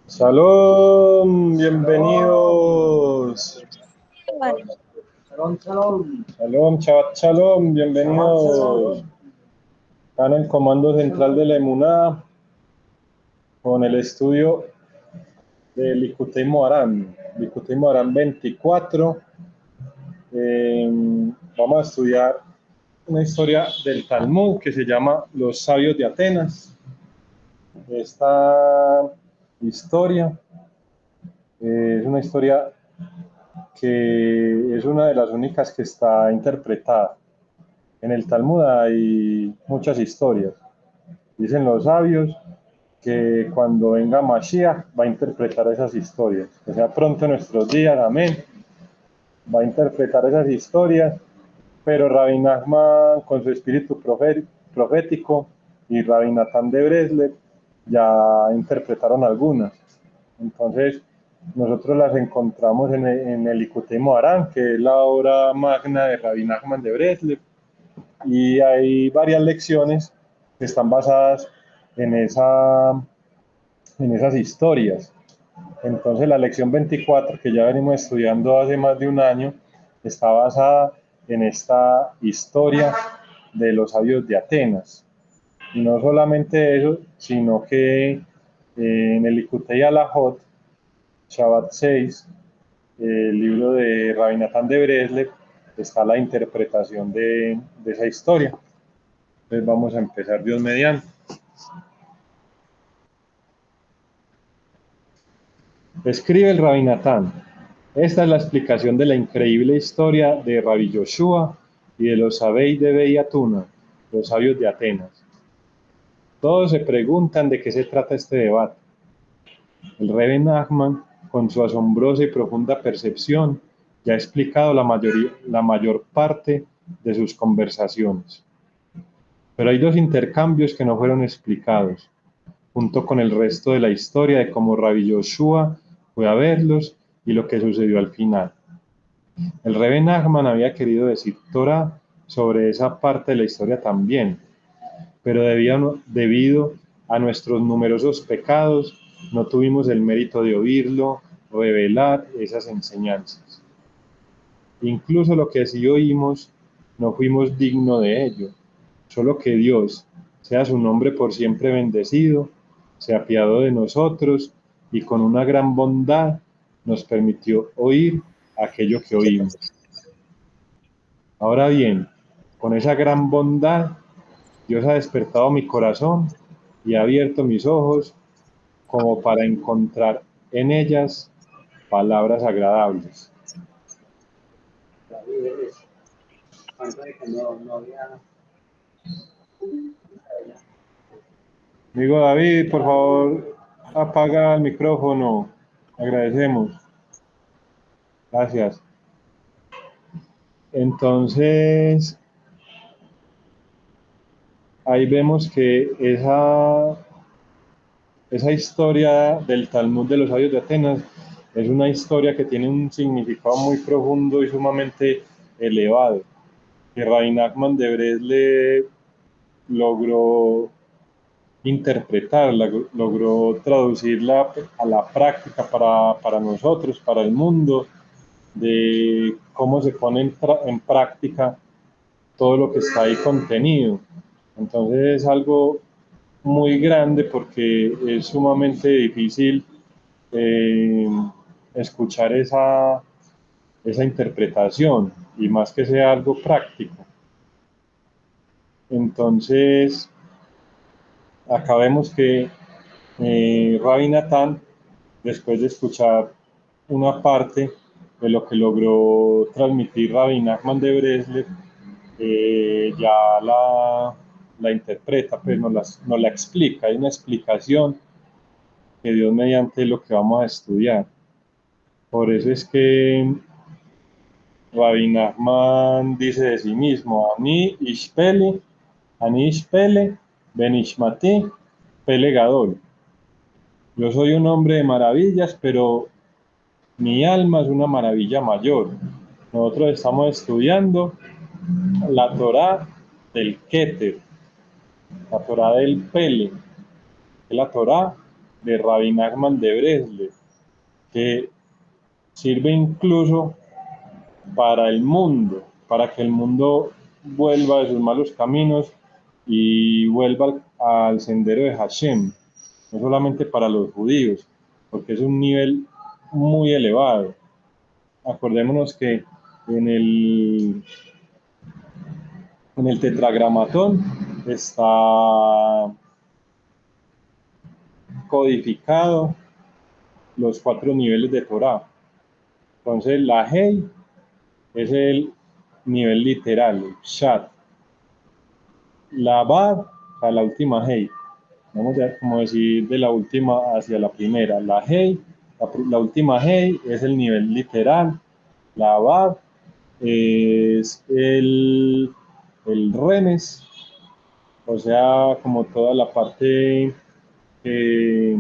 Shalom, bienvenidos. Shalom, shalom. Shalom, Shabbat Shalom, bienvenidos. Acá en el Comando Central de la Emuná, con el estudio de Likutei Moharan, Likutei Moharan 24. Vamos a estudiar una historia del Talmud que se llama Los Sabios de Atenas. Esta historia es una historia que es una de las únicas que está interpretada. En el Talmud hay muchas historias. Dicen los sabios que cuando venga Mashiach va a interpretar esas historias. Que sea pronto en nuestros días, amén. Va a interpretar esas historias, pero Rabbi Nachman con su espíritu profético y Rabbi Natán de Breslev ya interpretaron algunas. Entonces, nosotros las encontramos en el Likutei Moharan, que es la obra magna de Rabbi Nachman de Breslev, y hay varias lecciones que están basadas en esas historias. Entonces, la lección 24, que ya venimos estudiando hace más de un año, está basada en esta historia de los sabios de Atenas. Y no solamente eso, sino que en el Likutei Halachot, Shabbat 6, el libro de Rabbi Natán de Breslev, está la interpretación de esa historia. Entonces vamos a empezar, Dios mediante. Escribe el Rabbi Natán. Esta es la explicación de la increíble historia de Rabbi Yoshua y de los Sabei de Beyatuna, los sabios de Atenas. Todos se preguntan de qué se trata este debate. El Rebbe Nachman, con su asombrosa y profunda percepción, ya ha explicado la mayor parte de sus conversaciones. Pero hay dos intercambios que no fueron explicados, junto con el resto de la historia de cómo Rabbi Yoshua fue a verlos y lo que sucedió al final. El Rebbe Nachman había querido decir Torah sobre esa parte de la historia también, pero debido a nuestros numerosos pecados, no tuvimos el mérito de oírlo, revelar esas enseñanzas. Incluso lo que sí oímos, no fuimos dignos de ello. Solo que Dios, sea su nombre por siempre bendecido, se apiadó de nosotros y con una gran bondad nos permitió oír aquello que oímos. Ahora bien, con esa gran bondad, Dios ha despertado mi corazón y ha abierto mis ojos como para encontrar en ellas palabras agradables. Amigo David, por favor, apaga el micrófono. Agradecemos. Gracias. Entonces, ahí vemos que esa historia del Talmud de los sabios de Atenas es una historia que tiene un significado muy profundo y sumamente elevado, que Rabbi Nachman de Breslev logró interpretarla, logró traducirla a la práctica para nosotros, para el mundo, de cómo se pone en práctica todo lo que está ahí contenido. Entonces es algo muy grande porque es sumamente difícil eh, escuchar esa interpretación y más que sea algo práctico. Entonces, acá vemos que Rabbi Natán, después de escuchar una parte de lo que logró transmitir Rabbi Nachman de Breslev, ya la interpreta, pues nos la explica, hay una explicación que Dios mediante lo que vamos a estudiar. Por eso es que Rabbi Nachman dice de sí mismo, Ani Ishpele Benishmati Pele Gadol. Yo soy un hombre de maravillas, pero mi alma es una maravilla mayor. Nosotros estamos estudiando la Torá del Keter, la Torá del Pele, la Torá de Rabbi Nachman de Breslev, que sirve incluso para el mundo, para que el mundo vuelva de sus malos caminos y vuelva al sendero de Hashem, no solamente para los judíos, porque es un nivel muy elevado. Acordémonos que en el tetragramatón está codificado los 4 niveles de Torah. Entonces la Hei es el nivel literal, el Shat. La Bab, o sea, la última Hei, vamos a como decir de la última hacia la primera. La Hei, la última Hei es el nivel literal. La Bab es el Remes, o sea, como toda la parte que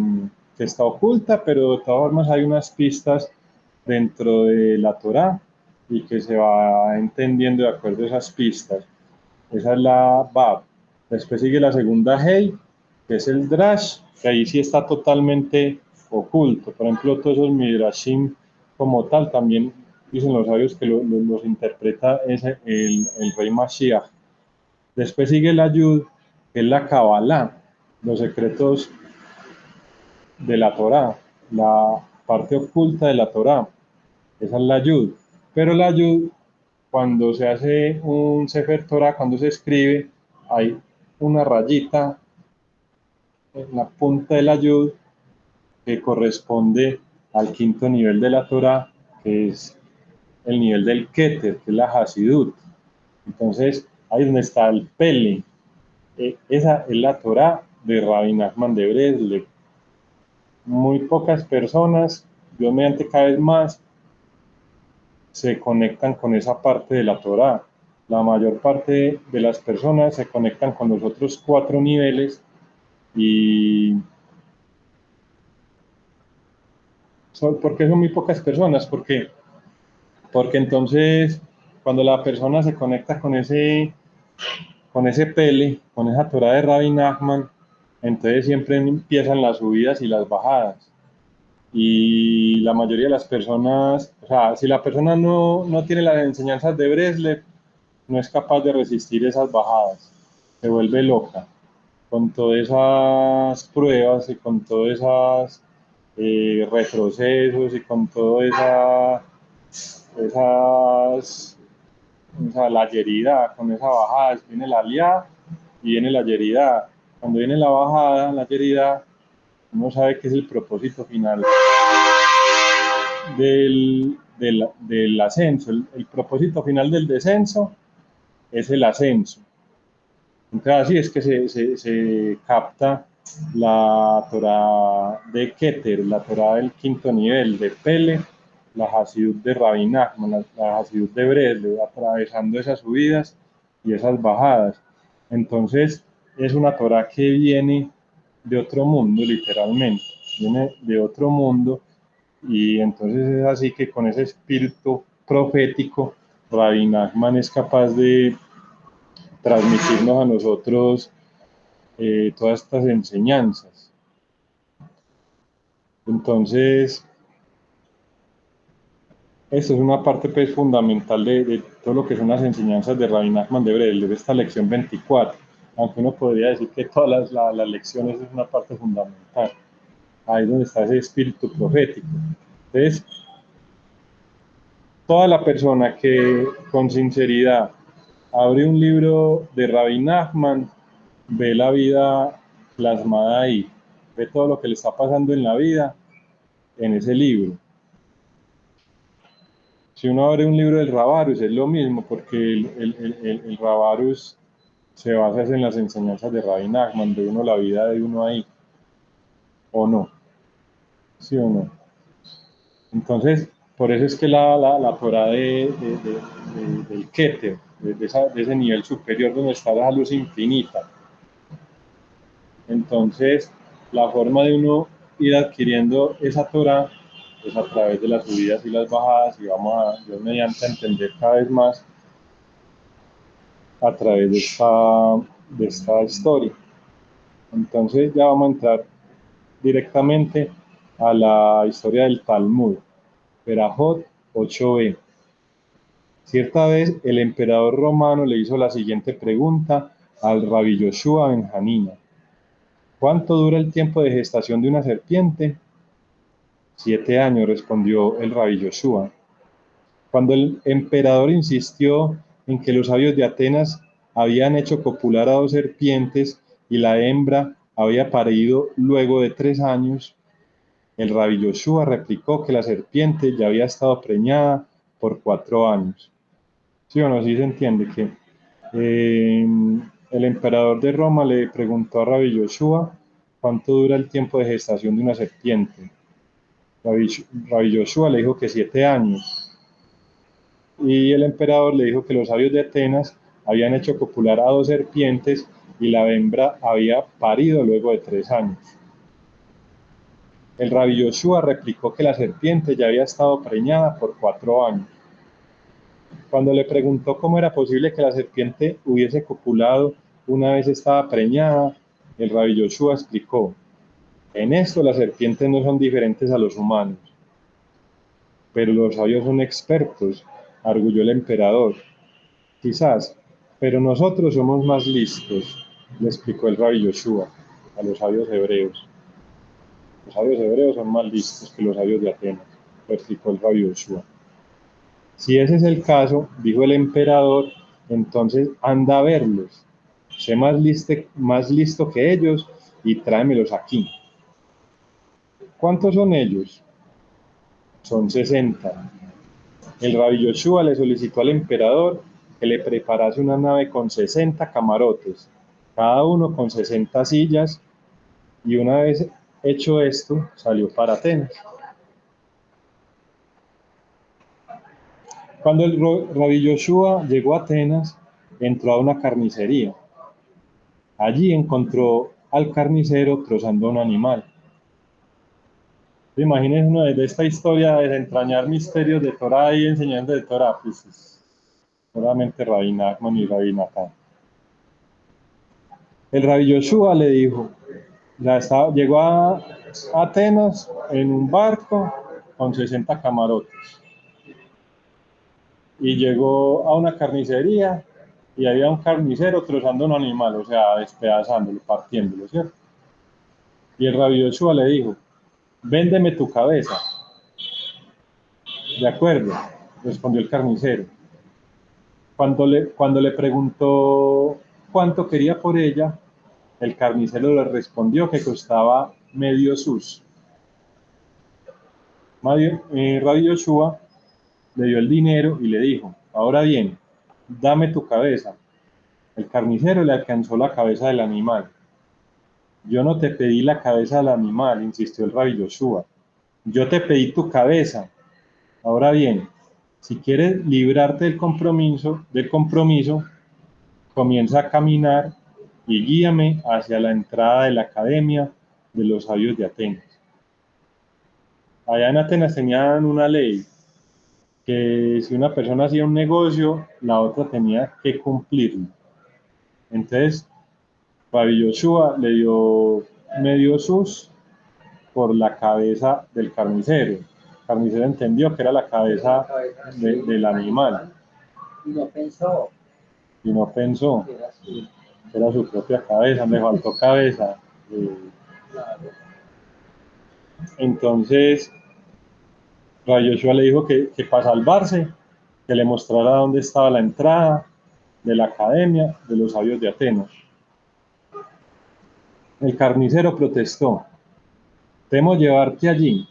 está oculta, pero de todas formas hay unas pistas dentro de la Torá y que se va entendiendo de acuerdo a esas pistas. Esa es la Bab. Después sigue la segunda Hei, que es el Drash, que ahí sí está totalmente oculto. Por ejemplo, todos esos Midrashim como tal, también dicen los sabios que los interpreta el rey Mashiach. Después sigue la Yud, que es la Kabbalah, los secretos de la Torá, la parte oculta de la Torá. Esa es la Yud. Pero la Yud, cuando se hace un Sefer Torah, cuando se escribe, hay una rayita en la punta de la Yud que corresponde al quinto nivel de la Torah, que es el nivel del Keter, que es la Hasidut. Entonces, ahí es donde está el Pele. Esa es la Torah de Rabbi Nachman de Breslev. Muy pocas personas, Dios mediante cada vez más, se conectan con esa parte de la Torah. La mayor parte de las personas se conectan con los otros 4 niveles y ¿por qué son muy pocas personas? Porque entonces cuando la persona se conecta con ese Pele, con esa Torah de Rabbi Nachman, entonces siempre empiezan las subidas y las bajadas. Y la mayoría de las personas, o sea, si la persona no tiene las enseñanzas de Breslev, no es capaz de resistir esas bajadas, se vuelve loca con todas esas pruebas y con todos esos retrocesos y con todas esas, o sea, la yeridad, con esa bajada, viene la liá y viene la yeridad. Cuando viene la bajada, la yeridad, uno sabe que es el propósito final del ascenso. El propósito final del descenso es el ascenso. Entonces así es que se capta la Torah de Keter, la Torah del quinto nivel de Pele, la Hasidut de Rabbi Nachman, la Hasidut de Breslev, atravesando esas subidas y esas bajadas. Entonces es una Torah que viene de otro mundo, literalmente, viene de otro mundo, y entonces es así que con ese espíritu profético, Rabbi Nachman es capaz de transmitirnos a nosotros todas estas enseñanzas. Entonces, esto es una parte pues, fundamental de todo lo que son las enseñanzas de Rabbi Nachman de Breslev, esta lección 24, aunque uno podría decir que todas las lecciones es una parte fundamental. Ahí es donde está ese espíritu profético. Entonces, toda la persona que con sinceridad abre un libro de Rabbi Nachman, ve la vida plasmada ahí, ve todo lo que le está pasando en la vida en ese libro. Si uno abre un libro del Rabarus es lo mismo, porque el Rabarus se basa en las enseñanzas de Rabbi Nachman, ve uno la vida de uno ahí, o no, sí o no. Entonces, por eso es que la Torah del Keter, de ese nivel superior donde está la luz infinita. Entonces, la forma de uno ir adquiriendo esa Torah es a través de las subidas y las bajadas, y vamos a, Dios mediante, a entender cada vez más a través de esta historia. Entonces ya vamos a entrar directamente a la historia del Talmud, Berajot 8b. Cierta vez el emperador romano le hizo la siguiente pregunta al rabí Yoshua ben Hanina: ¿cuánto dura el tiempo de gestación de una serpiente? 7 años, respondió el rabí Yoshua. Cuando el emperador insistió en que los sabios de Atenas habían hecho copular a 2 serpientes y la hembra había parido luego de 3 años, el rabí Yoshua replicó que la serpiente ya había estado preñada por 4 años. ¿Sí o no? Sí se entiende que el emperador de Roma le preguntó a rabí Yoshua cuánto dura el tiempo de gestación de una serpiente. Rabí Yoshua le dijo que 7 años. Y el emperador le dijo que los sabios de Atenas habían hecho copular a 2 serpientes y la hembra había parido luego de 3 años. El rabí Yoshua replicó que la serpiente ya había estado preñada por 4 años. Cuando le preguntó cómo era posible que la serpiente hubiese copulado una vez estaba preñada, el rabí Yoshua explicó: en esto las serpientes no son diferentes a los humanos. Pero los sabios son expertos, arguyó el emperador. Quizás, pero nosotros somos más listos, le explicó el rabí Yoshua a los sabios hebreos. Los sabios hebreos son más listos que los sabios de Atenas, lo explicó el rabí Yoshua. Si ese es el caso, dijo el emperador, entonces anda a verlos. Sé más listo que ellos y tráemelos aquí. ¿Cuántos son ellos? Son 60. El rabí Yoshua le solicitó al emperador que le preparase una nave con 60 camarotes, cada uno con 60 sillas, y una vez hecho esto, salió para Atenas. Cuando el rabí Yoshua llegó a Atenas, entró a una carnicería. Allí encontró al carnicero trozando un animal. Imagínense uno de esta historia de desentrañar misterios de Torah y enseñanza de Torah, pues es solamente Rabbi Nachman y Rabbi Natán. El rabí Yoshua le dijo, llegó a Atenas en un barco con 60 camarotes y llegó a una carnicería y había un carnicero trozando un animal, o sea, despedazándolo, partiéndolo, ¿cierto? Y el rabí Yoshua le dijo, véndeme tu cabeza. De acuerdo, respondió el carnicero. Cuando le preguntó cuánto quería por ella, el carnicero le respondió que costaba medio sus. Rabí Yoshua le dio el dinero y le dijo, ahora bien, dame tu cabeza. El carnicero le alcanzó la cabeza del animal. Yo no te pedí la cabeza del animal, insistió el rabí Yoshua. Yo te pedí tu cabeza. Ahora bien, si quieres librarte del compromiso, comienza a caminar y guíame hacia la entrada de la academia de los sabios de Atenas. Allá en Atenas tenían una ley que si una persona hacía un negocio, la otra tenía que cumplirlo. Entonces, rabí Yoshua le dio medio sus por la cabeza del carnicero. El carnicero entendió que era la cabeza del animal. Y no pensó. Y no pensó que era su propia cabeza, me faltó cabeza. Entonces, rabí Yoshua le dijo que para salvarse, que le mostrara dónde estaba la entrada de la academia de los sabios de Atenas. El carnicero protestó, temo llevarte allí.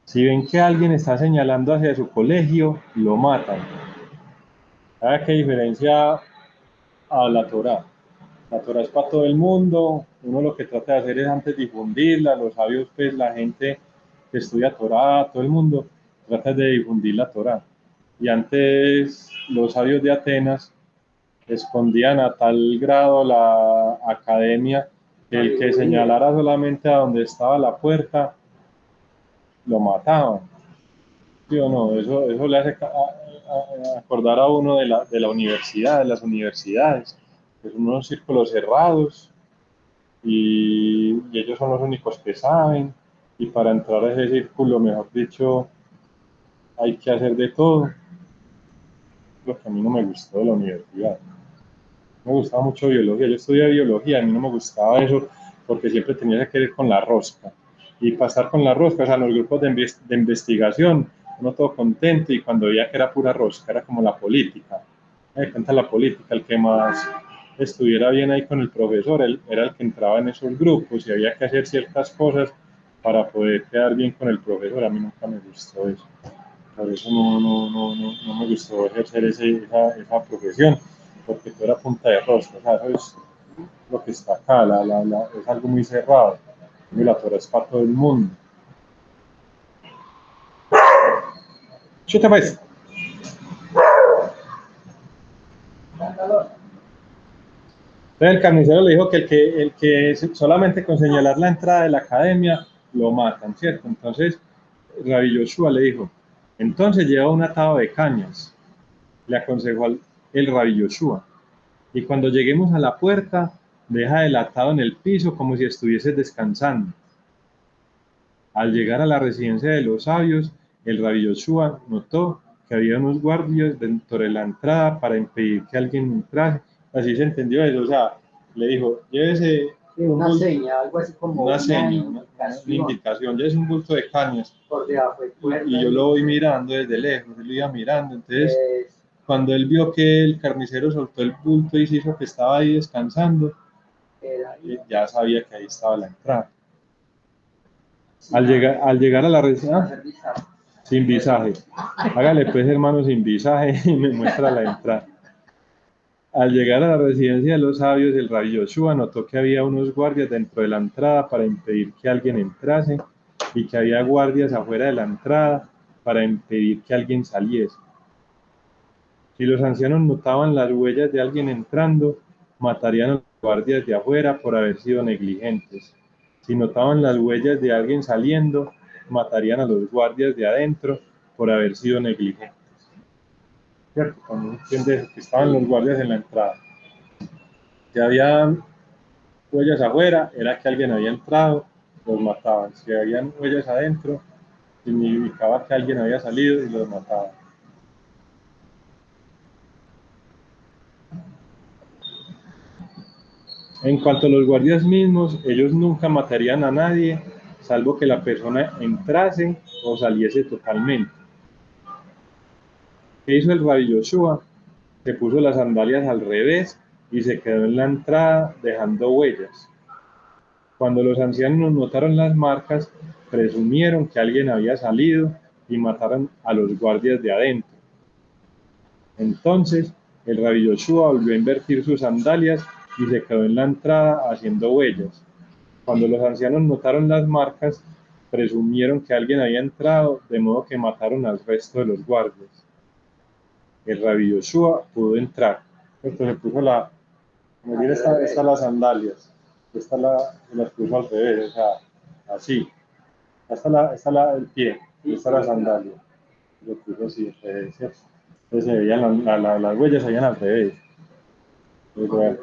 Si ven que alguien está señalando hacia su colegio, lo matan. ¿Sabe qué diferencia a la Torá? La Torá es para todo el mundo, uno lo que trata de hacer es antes difundirla, los sabios, pues la gente que estudia Torá, todo el mundo trata de difundir la Torá. Y antes los sabios de Atenas escondían a tal grado la academia que el que señalara solamente a donde estaba la puerta, lo mataban. ¿Sí o no? Eso le hace acordar a uno de la universidad, de las universidades, que son unos círculos cerrados, y ellos son los únicos que saben, y para entrar a ese círculo, mejor dicho, hay que hacer de todo. Lo que a mí no me gustó de la universidad. Me gustaba mucho biología, yo estudié biología, a mí no me gustaba eso porque siempre tenía que ir con la rosca. Y pasar con la rosca, o sea, los grupos de investigación, uno todo contento y cuando veía que era pura rosca, era como la política. Me di cuenta la política, el que más estuviera bien ahí con el profesor, él era el que entraba en esos grupos y había que hacer ciertas cosas para poder quedar bien con el profesor. A mí nunca me gustó eso. Por eso no me gustó ejercer esa profesión, porque todo era punta de rosca, o sea, eso es lo que está acá, es algo muy cerrado, y la Torah es para todo el mundo. Chuta pues. Entonces el carnicero le dijo que el que solamente con señalar la entrada de la academia lo matan, ¿cierto? Entonces Rabbi Yoshua le dijo, entonces lleva un atado de cañas, le aconsejó el Rabbi Yoshua. Y cuando lleguemos a la puerta, deja el atado en el piso como si estuvieses descansando. Al llegar a la residencia de los sabios, el Rabbi Yoshua notó que había unos guardias dentro de la entrada para impedir que alguien entrase. Así se entendió eso, o sea, le dijo, llévese una seña, algo así como una seña, una indicación, llévese un bulto de cañas. Por debajo de cuerda, y yo lo voy mirando desde lejos, él lo iba mirando, entonces cuando él vio que el carnicero soltó el bulto y se hizo que estaba ahí descansando, ya sabía que ahí estaba la entrada. Al llegar a la residencia, sin visaje, hágale pues hermano sin visaje y me muestra la entrada. Al llegar a la residencia de los sabios, el Rabbi Yoshua notó que había unos guardias dentro de la entrada para impedir que alguien entrase y que había guardias afuera de la entrada para impedir que alguien saliese. Si los ancianos notaban las huellas de alguien entrando, matarían a los guardias de afuera por haber sido negligentes. Si notaban las huellas de alguien saliendo, matarían a los guardias de adentro por haber sido negligentes. ¿Cierto? Cuando entiendes que estaban los guardias en la entrada, que había huellas afuera, era que alguien había entrado, los mataban. Si habían huellas adentro, significaba que alguien había salido y los mataban. En cuanto a los guardias mismos, ellos nunca matarían a nadie, salvo que la persona entrase o saliese totalmente. ¿Qué hizo el Rabbi Yoshua? Se puso las sandalias al revés y se quedó en la entrada dejando huellas. Cuando los ancianos notaron las marcas, presumieron que alguien había salido y mataron a los guardias de adentro. Entonces, el Rabbi Yoshua volvió a invertir sus sandalias y se quedó en la entrada haciendo huellas. Cuando los ancianos notaron las marcas, presumieron que alguien había entrado, de modo que mataron al resto de los guardias. El Rabbi Yoshua pudo entrar. Entonces se puso mira, están las sandalias. Las puso al revés, o sea, así. El pie, está la sandalia. Lo puso así, al revés, ¿cierto? Entonces se veían las huellas, se veían al revés. Bueno.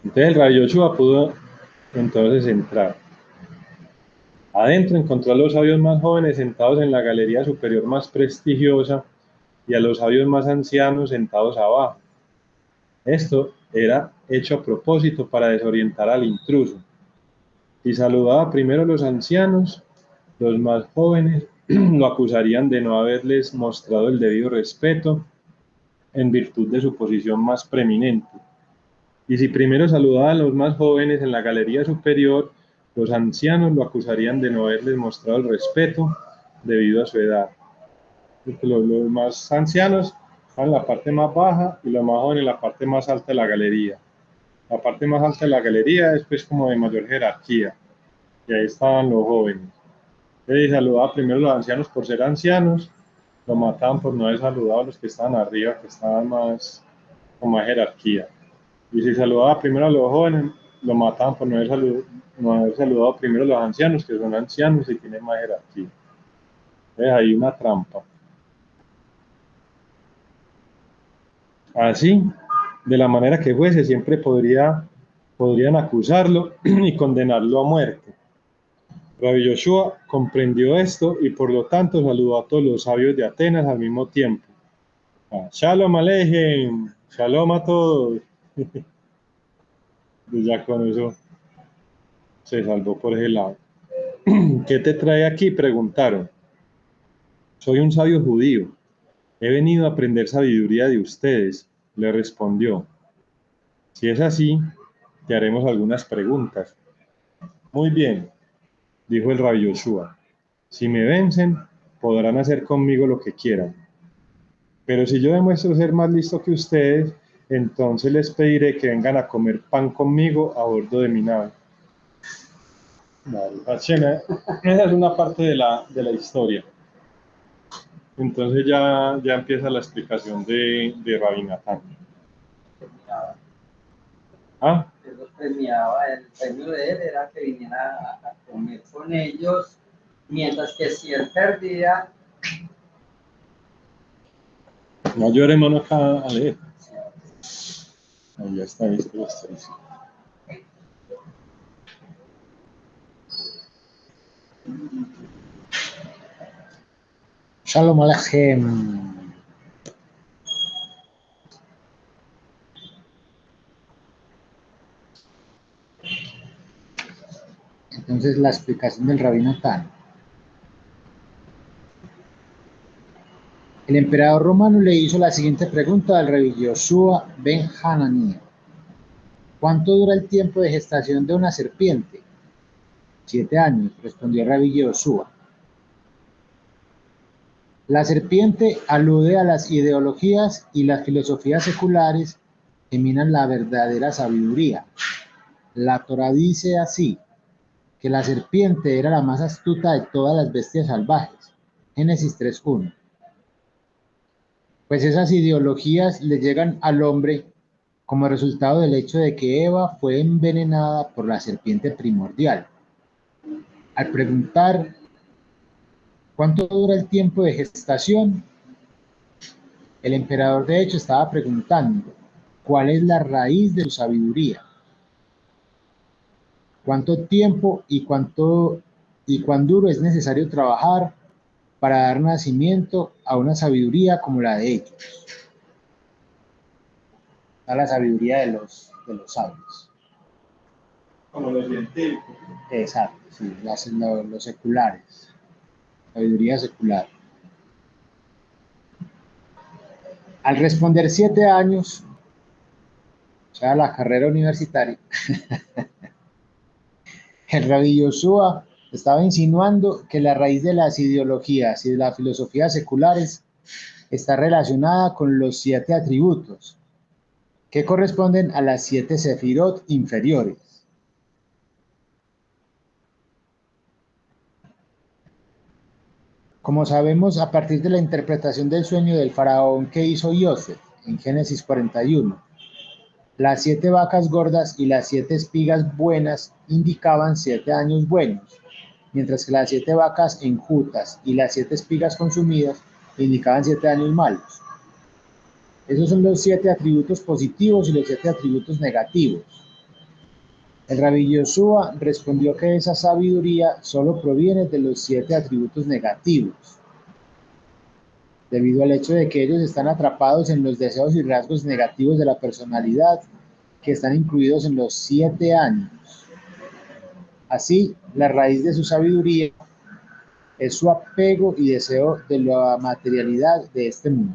Entonces el Rabbi Yoshua pudo entonces entrar. Adentro encontró a los sabios más jóvenes sentados en la galería superior más prestigiosa y a los sabios más ancianos sentados abajo. Esto era hecho a propósito para desorientar al intruso. Si saludaba primero a los ancianos, los más jóvenes lo acusarían de no haberles mostrado el debido respeto en virtud de su posición más preeminente. Y si primero saludaba a los más jóvenes en la galería superior, los ancianos lo acusarían de no haberles mostrado el respeto debido a su edad. Los más ancianos están en la parte más baja y los más jóvenes en la parte más alta de la galería. La parte más alta de la galería es pues como de mayor jerarquía, y ahí estaban los jóvenes. Entonces saludaba primero a los ancianos por ser ancianos, lo mataban por no haber saludado a los que estaban arriba, que estaban más con más jerarquía. Y si saludaba primero a los jóvenes, lo mataban por no haber saludado primero a los ancianos, que son ancianos y tienen más jerarquía. Entonces hay una trampa. Así, de la manera que fuese, siempre podrían acusarlo y condenarlo a muerte. Rabbi Yoshua comprendió esto y por lo tanto saludó a todos los sabios de Atenas al mismo tiempo. Shalom Aleichem, Shalom a todos. Y ya con eso se salvó por ese lado. ¿Qué te trae aquí? Preguntaron. Soy un sabio judío. He venido a aprender sabiduría de ustedes, le respondió. Si es así, te haremos algunas preguntas. Muy bien, dijo el Rabbi Yoshua. Si me vencen, podrán hacer conmigo lo que quieran. Pero si yo demuestro ser más listo que ustedes, entonces les pediré que vengan a comer pan conmigo a bordo de mi nave. Esa es una parte de la historia. Entonces ya empieza la explicación de Rabbi Natán. ¿Ah? Él los premiaba, el premio de él era que viniera a comer con ellos, mientras que si él perdía, No llore, mano, acá a leer. Ahí ya está, esto lo está diciendo. Shalom Aleichem. Entonces, la explicación del Rabí Natán. El emperador romano le hizo la siguiente pregunta al Rabbi Yoshua ben Hanania. ¿Cuánto dura el tiempo de gestación de una serpiente? 7 años, respondió Rabbi Yoshua. La serpiente alude a las ideologías y las filosofías seculares que minan la verdadera sabiduría. La Torá dice así, que la serpiente era la más astuta de todas las bestias salvajes. Génesis 3:1. Pues esas ideologías le llegan al hombre como resultado del hecho de que Eva fue envenenada por la serpiente primordial. Al preguntar cuánto dura el tiempo de gestación, el emperador de hecho estaba preguntando cuál es la raíz de su sabiduría, cuánto tiempo y cuán duro es necesario trabajar para dar nacimiento a una sabiduría como la de ellos, a la sabiduría de los sabios. Como los científicos. Exacto, sí, los seculares, sabiduría secular. Al responder 7 años, o sea, la carrera universitaria, el Rabbi Yoshua estaba insinuando que la raíz de las ideologías y de las filosofías seculares está relacionada con los 7 atributos, que corresponden a las 7 sefirot inferiores. Como sabemos, a partir de la interpretación del sueño del faraón que hizo Yosef en Génesis 41, las 7 vacas gordas y las 7 espigas buenas indicaban 7 años buenos, mientras que las 7 vacas enjutas y las 7 espigas consumidas indicaban 7 años malos. Esos son los 7 atributos positivos y los 7 atributos negativos. El Rabbi Yoshua respondió que esa sabiduría solo proviene de los 7 atributos negativos, debido al hecho de que ellos están atrapados en los deseos y rasgos negativos de la personalidad que están incluidos en los 7 años. Así, la raíz de su sabiduría es su apego y deseo de la materialidad de este mundo.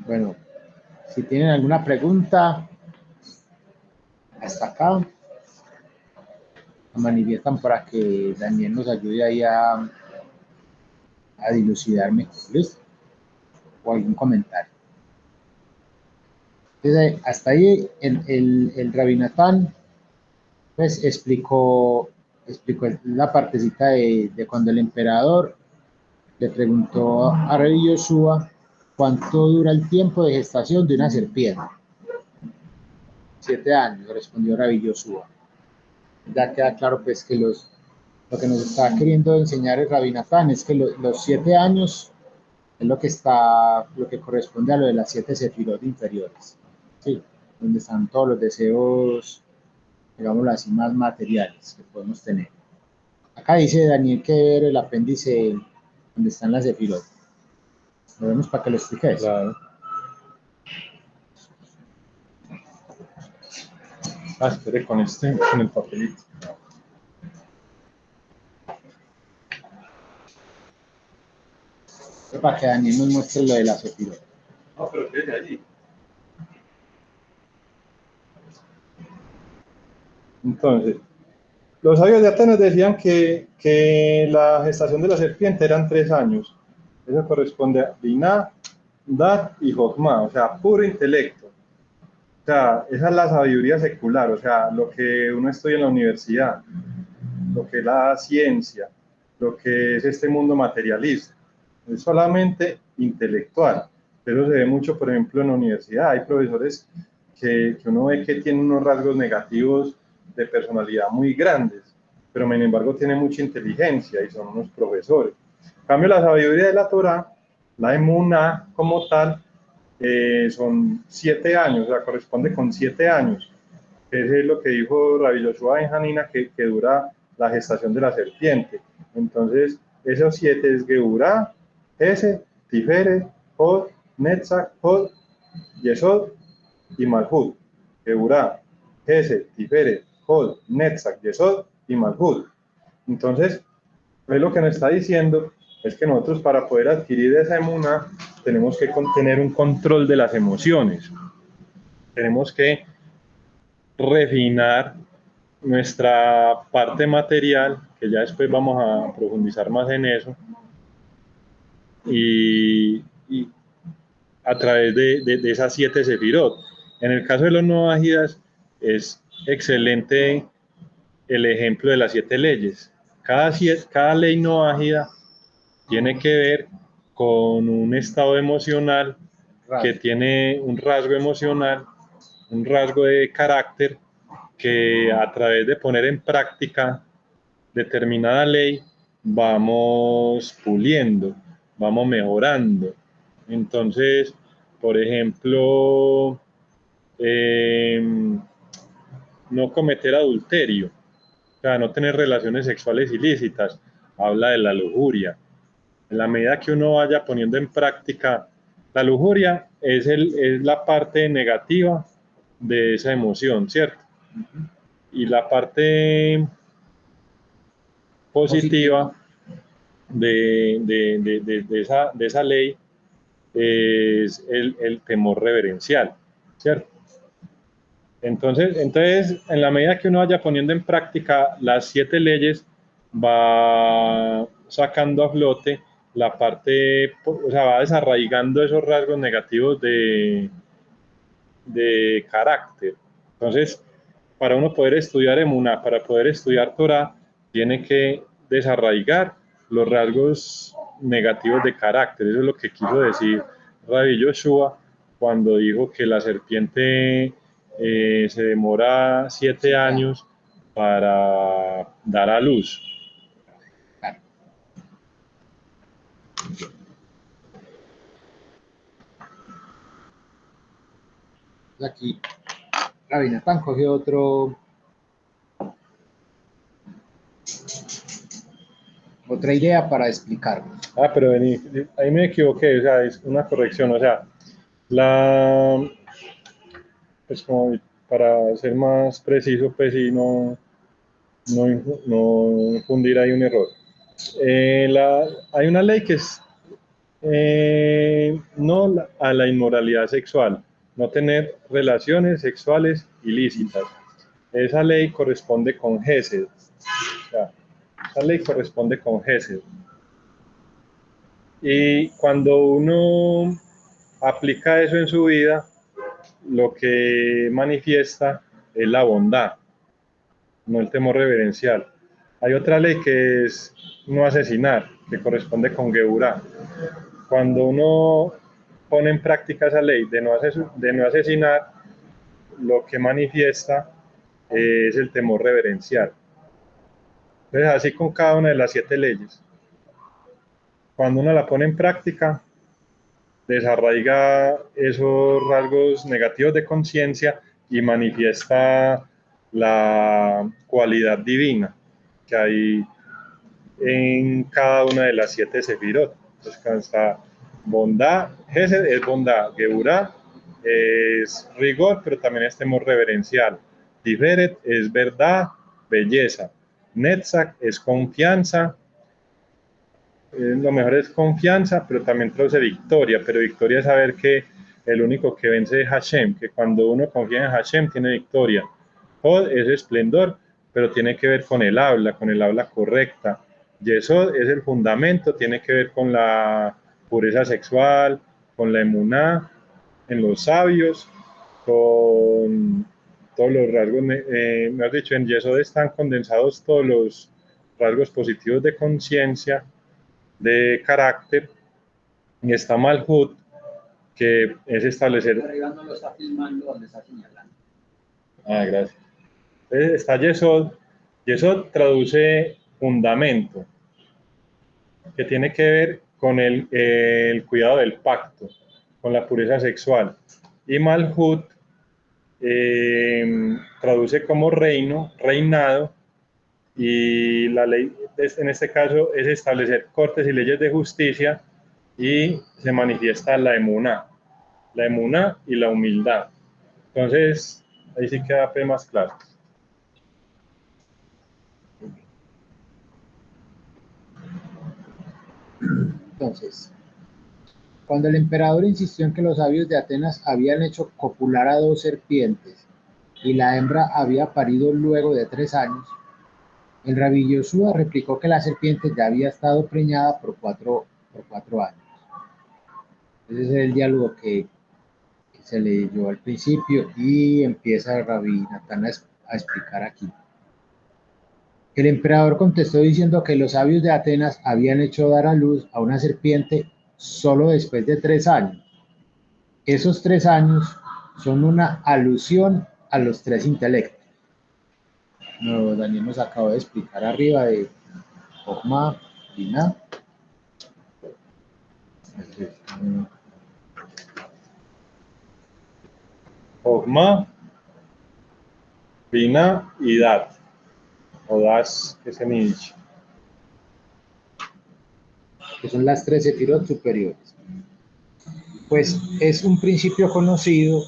Bueno, si tienen alguna pregunta, hasta acá, manifiestan para que Daniel nos ayude ahí a dilucidar mejor, ¿listo? O algún comentario. Entonces, hasta ahí el Rabbi Natán pues explicó la partecita de cuando el emperador le preguntó a Rabbi Yoshua cuánto dura el tiempo de gestación de una serpiente. 7 años, respondió Rabbi Yoshua. Ya queda claro pues que los Lo que nos está queriendo enseñar el Rabbi Natán es que los 7 años es lo que corresponde a lo de las 7 sefirot inferiores, ¿sí? Donde están todos los deseos, digámoslo así, más materiales que podemos tener. Acá dice Daniel que ver el apéndice donde están las sefirot. Lo vemos para que lo expliques. Claro. Espere con el papelito. Para que Daniel nos muestre lo de la sefirot. No, pero quédese allí. Entonces, los sabios de Atenas decían que la gestación de la serpiente eran 3 años. Eso corresponde a Binah, Dat y Jochma, o sea, puro intelecto. O sea, esa es la sabiduría secular, o sea, lo que uno estudia en la universidad, lo que es la ciencia, lo que es este mundo materialista. Es solamente intelectual. Pero se ve mucho, por ejemplo, en la universidad. Hay profesores que uno ve que tienen unos rasgos negativos de personalidad muy grandes, pero sin embargo tienen mucha inteligencia y son unos profesores. En cambio, la sabiduría de la Torah, la emuná como tal, son 7 años, o sea, corresponde con 7 años. Ese es lo que dijo Rabbi Yoshua en Hanina, que dura la gestación de la serpiente. Entonces, esos 7 es Geburá, Ese, Tiferet, Hod, Netzach, Hod, Yesod y Malhut. Geburá, Ese, Tiferet, Hod, Netzach, Yesod y Malhut. Entonces, es lo que nos está diciendo es que nosotros para poder adquirir esa emuná tenemos que tener un control de las emociones. Tenemos que refinar nuestra parte material, que ya después vamos a profundizar más en eso, y a través de esas 7 sefirot. En el caso de los noajidas es excelente el ejemplo de las 7 leyes. Cada ley noágida tiene que ver con un estado emocional que tiene un rasgo emocional, un rasgo de carácter que a través de poner en práctica determinada ley vamos puliendo, vamos mejorando. Entonces, por ejemplo, no cometer adulterio, o sea, no tener relaciones sexuales ilícitas, habla de la lujuria. En la medida que uno vaya poniendo en práctica, la lujuria es la parte negativa de esa emoción, ¿cierto? Y la parte positiva de esa ley es el temor reverencial, ¿cierto? Entonces, en la medida que uno vaya poniendo en práctica las 7 leyes, va sacando a flote la parte, o sea, va desarraigando esos rasgos negativos de carácter. Entonces, para uno poder estudiar Emuná, para poder estudiar Torah, tiene que desarraigar los rasgos negativos de carácter. Eso es lo que quiso decir Rabbi Yoshua cuando dijo que la serpiente se demora 7 años para dar a luz. Aquí, Rabbi Natán coge otra idea para explicarnos. Pero vení, ahí me equivoqué, o sea, es una corrección, o sea, pues como para ser más preciso, pues sí, no infundir ahí un error. Hay una ley que es no a la inmoralidad sexual, no tener relaciones sexuales ilícitas. Esa ley corresponde con Gesed. O sea, esa ley corresponde con Gesed. Y cuando uno aplica eso en su vida, lo que manifiesta es la bondad, no el temor reverencial. Hay otra ley que es no asesinar, que corresponde con Geburá. Cuando uno pone en práctica esa ley de no asesinar, lo que manifiesta es el temor reverencial. Entonces, así con cada una de las 7 leyes. Cuando uno la pone en práctica, desarraiga esos rasgos negativos de conciencia y manifiesta la cualidad divina que hay en cada una de las 7 sefirot. Entonces, está bondad, Gesed es bondad, Geburah es rigor, pero también es temor reverencial. Tiferet es verdad, belleza. Netzach es confianza, lo mejor es confianza, pero también traduce victoria, pero victoria es saber que el único que vence es Hashem, que cuando uno confía en Hashem tiene victoria. Hod es esplendor, pero tiene que ver con el habla correcta. Yesod es el fundamento, tiene que ver con la pureza sexual, con la emuná, en los sabios, con todos los rasgos, me has dicho, en Yesod están condensados todos los rasgos positivos de conciencia, de carácter, y está Malhut, que es establecer. Arriba no lo está filmando, donde está señalando. Ah, gracias. Entonces está Yesod. Yesod traduce fundamento, que tiene que ver con el cuidado del pacto, con la pureza sexual. Y Malhut traduce como reino, reinado, y la ley en este caso es establecer cortes y leyes de justicia, y se manifiesta la emuná y la humildad. Entonces, ahí sí queda más claro. Entonces, cuando el emperador insistió en que los sabios de Atenas habían hecho copular a 2 serpientes y la hembra había parido luego de 3 años, el rabí Yoshua replicó que la serpiente ya había estado preñada por cuatro años. Ese es el diálogo que se leyó al principio y empieza el rabí Natán a explicar aquí. El emperador contestó diciendo que los sabios de Atenas habían hecho dar a luz a una serpiente solo después de 3 años. Esos 3 años son una alusión a los 3 intelectos. No, Daniel nos acaba de explicar arriba de Jochma, Binah. Jochma, Binah y Dat. O Das, que se me dice. Que son las 3 sefirot superiores. Pues es un principio conocido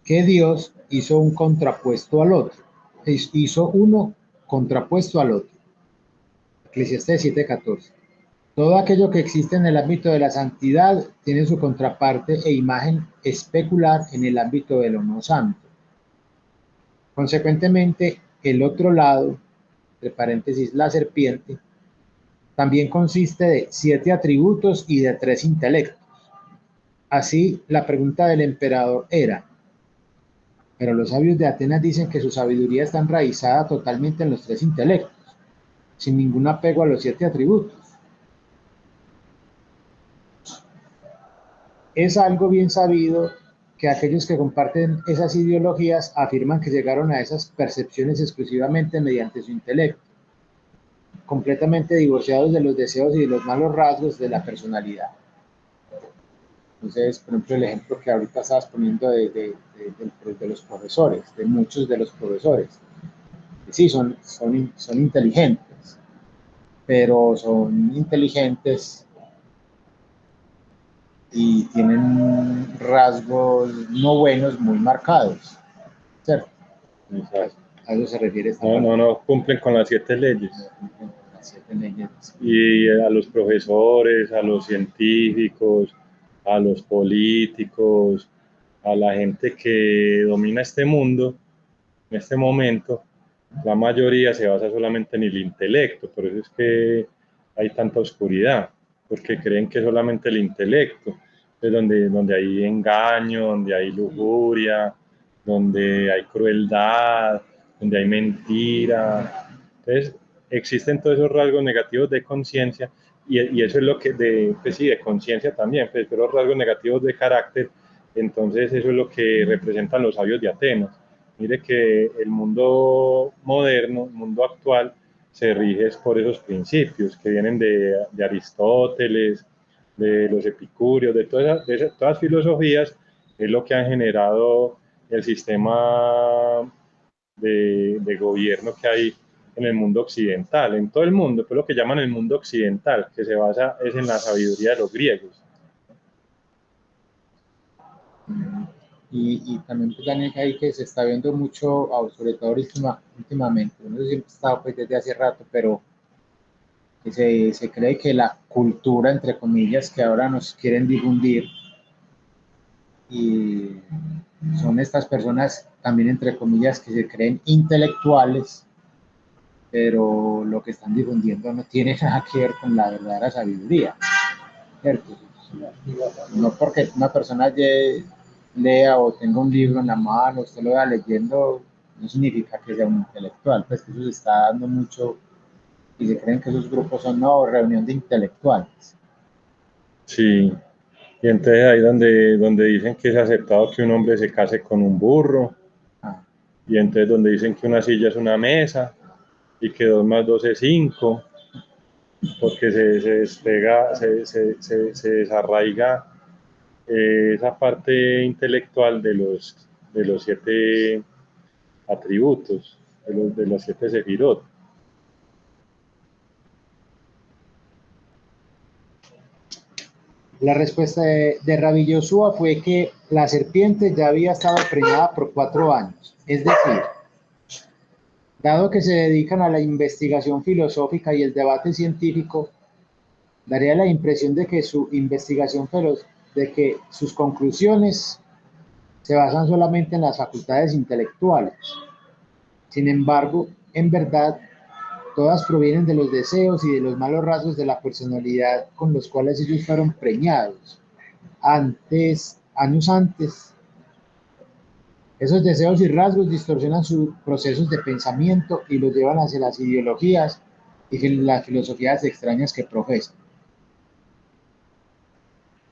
que Dios hizo un contrapuesto al otro. Hizo uno contrapuesto al otro. Eclesiastés 7:14. Todo aquello que existe en el ámbito de la santidad tiene su contraparte e imagen especular en el ámbito de lo no santo. Consecuentemente, el otro lado, entre paréntesis, la serpiente, también consiste de 7 atributos y de 3 intelectos. Así, la pregunta del emperador era: pero los sabios de Atenas dicen que su sabiduría está enraizada totalmente en los 3 intelectos, sin ningún apego a los 7 atributos. Es algo bien sabido que aquellos que comparten esas ideologías afirman que llegaron a esas percepciones exclusivamente mediante su intelecto, completamente divorciados de los deseos y de los malos rasgos de la personalidad. Entonces, por ejemplo, el ejemplo que ahorita estabas poniendo de los profesores, de muchos de los profesores. Sí, son inteligentes, pero son inteligentes y tienen rasgos no buenos muy marcados, ¿cierto? Exacto. A eso se refiere esta No, parte. no cumplen con las 7 leyes. Las 7 leyes. Y a los profesores, a los científicos, a los políticos, a la gente que domina este mundo, en este momento, la mayoría se basa solamente en el intelecto. Por eso es que hay tanta oscuridad, porque creen que solamente el intelecto es donde hay engaño, donde hay lujuria, donde hay crueldad, donde hay mentira. Entonces, existen todos esos rasgos negativos de conciencia, y eso es lo que, pues sí, de conciencia también, pues, pero rasgos negativos de carácter. Entonces, eso es lo que representan los sabios de Atenas. Mire que el mundo moderno, el mundo actual, se rige por esos principios que vienen de Aristóteles, de los epicúreos, de todas las filosofías, es lo que han generado el sistema de gobierno que hay en el mundo occidental, en todo el mundo, pues lo que llaman el mundo occidental, que se basa es en la sabiduría de los griegos. Y también pues, Daniel, ahí que se está viendo mucho, sobre todo últimamente, no sé si siempre estado pues desde hace rato, pero que se cree que la cultura, entre comillas, que ahora nos quieren difundir, y son estas personas también, entre comillas, que se creen intelectuales, pero lo que están difundiendo no tiene nada que ver con la verdadera sabiduría, ¿cierto? No porque una persona lea o tenga un libro en la mano, usted lo vaya leyendo, no significa que sea un intelectual, pues que eso se está dando mucho y se creen que esos grupos son no, reunión de intelectuales. Sí, y entonces ahí donde dicen que es aceptado que un hombre se case con un burro, y entonces donde dicen que una silla es una mesa, y que 2 más 2 es 5, porque se despega, se desarraiga esa parte intelectual de los 7 atributos, de los 7 sefirot. La respuesta de Rabbi Yoshua fue que la serpiente ya había estado preñada por 4 años. Es decir, dado que se dedican a la investigación filosófica y el debate científico, daría la impresión de que su investigación, de que sus conclusiones se basan solamente en las facultades intelectuales. Sin embargo, en verdad, todas provienen de los deseos y de los malos rasgos de la personalidad con los cuales ellos fueron preñados. Años antes, esos deseos y rasgos distorsionan sus procesos de pensamiento y los llevan hacia las ideologías y las filosofías extrañas que profesan.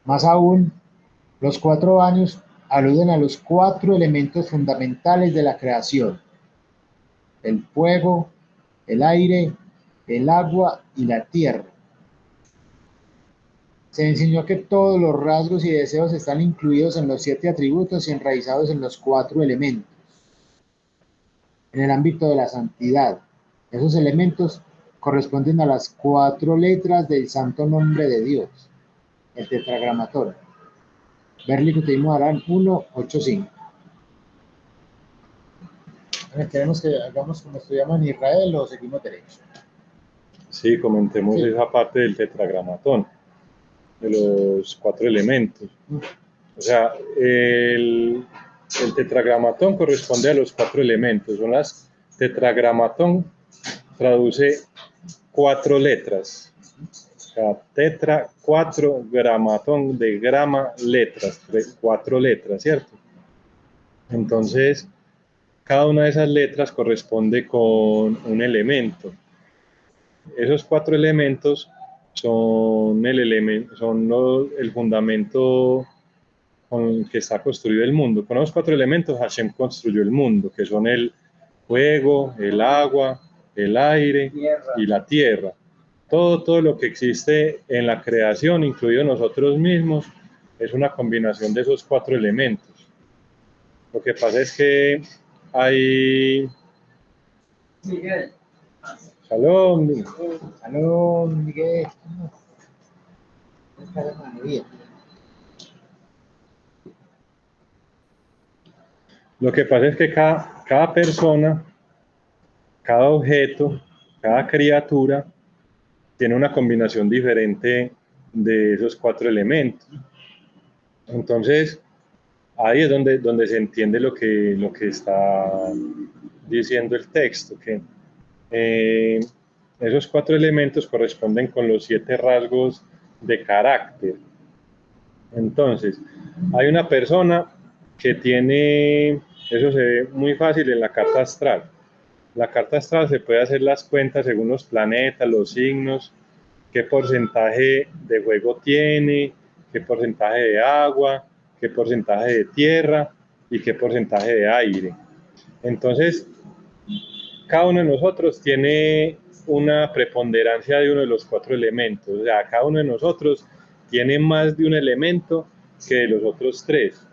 Más aún, los 4 años aluden a los 4 elementos fundamentales de la creación: el fuego, el aire, el agua y la tierra. Se enseñó que todos los rasgos y deseos están incluidos en los 7 atributos y enraizados en los 4 elementos. En el ámbito de la santidad, esos elementos corresponden a las 4 letras del santo nombre de Dios, el tetragramatón. Berli Kuteimo harán 185. ¿Queremos que hagamos como estudiamos en Israel o seguimos derecho? Sí, comentemos esa parte del tetragramatón, de los 4 elementos. O sea, el tetragramatón corresponde a los 4 elementos. Son las tetragramatón, traduce 4 letras. O sea, tetra, 4, gramatón, de grama, letras, 4 letras, ¿cierto? Entonces, cada una de esas letras corresponde con un elemento. Esos 4 elementos son el fundamento con que está construido el mundo. Con los 4 elementos Hashem construyó el mundo, que son el fuego, el agua, el aire y la tierra. Todo lo que existe en la creación, incluido nosotros mismos, es una combinación de esos 4 elementos. Lo que pasa es que hay... Miguel. Shalom. Shalom, Miguel. Lo que pasa es que cada persona, cada objeto, cada criatura tiene una combinación diferente de esos 4 elementos. Entonces, ahí es donde se entiende lo que está diciendo el texto, que esos 4 elementos corresponden con los 7 rasgos de carácter. Entonces, hay una persona que tiene, eso se ve muy fácil en la carta astral. La carta astral se puede hacer las cuentas según los planetas, los signos, qué porcentaje de fuego tiene, qué porcentaje de agua, qué porcentaje de tierra y qué porcentaje de aire. Entonces, cada uno de nosotros tiene una preponderancia de uno de los 4 elementos. O sea, cada uno de nosotros tiene más de un elemento que de los otros 3.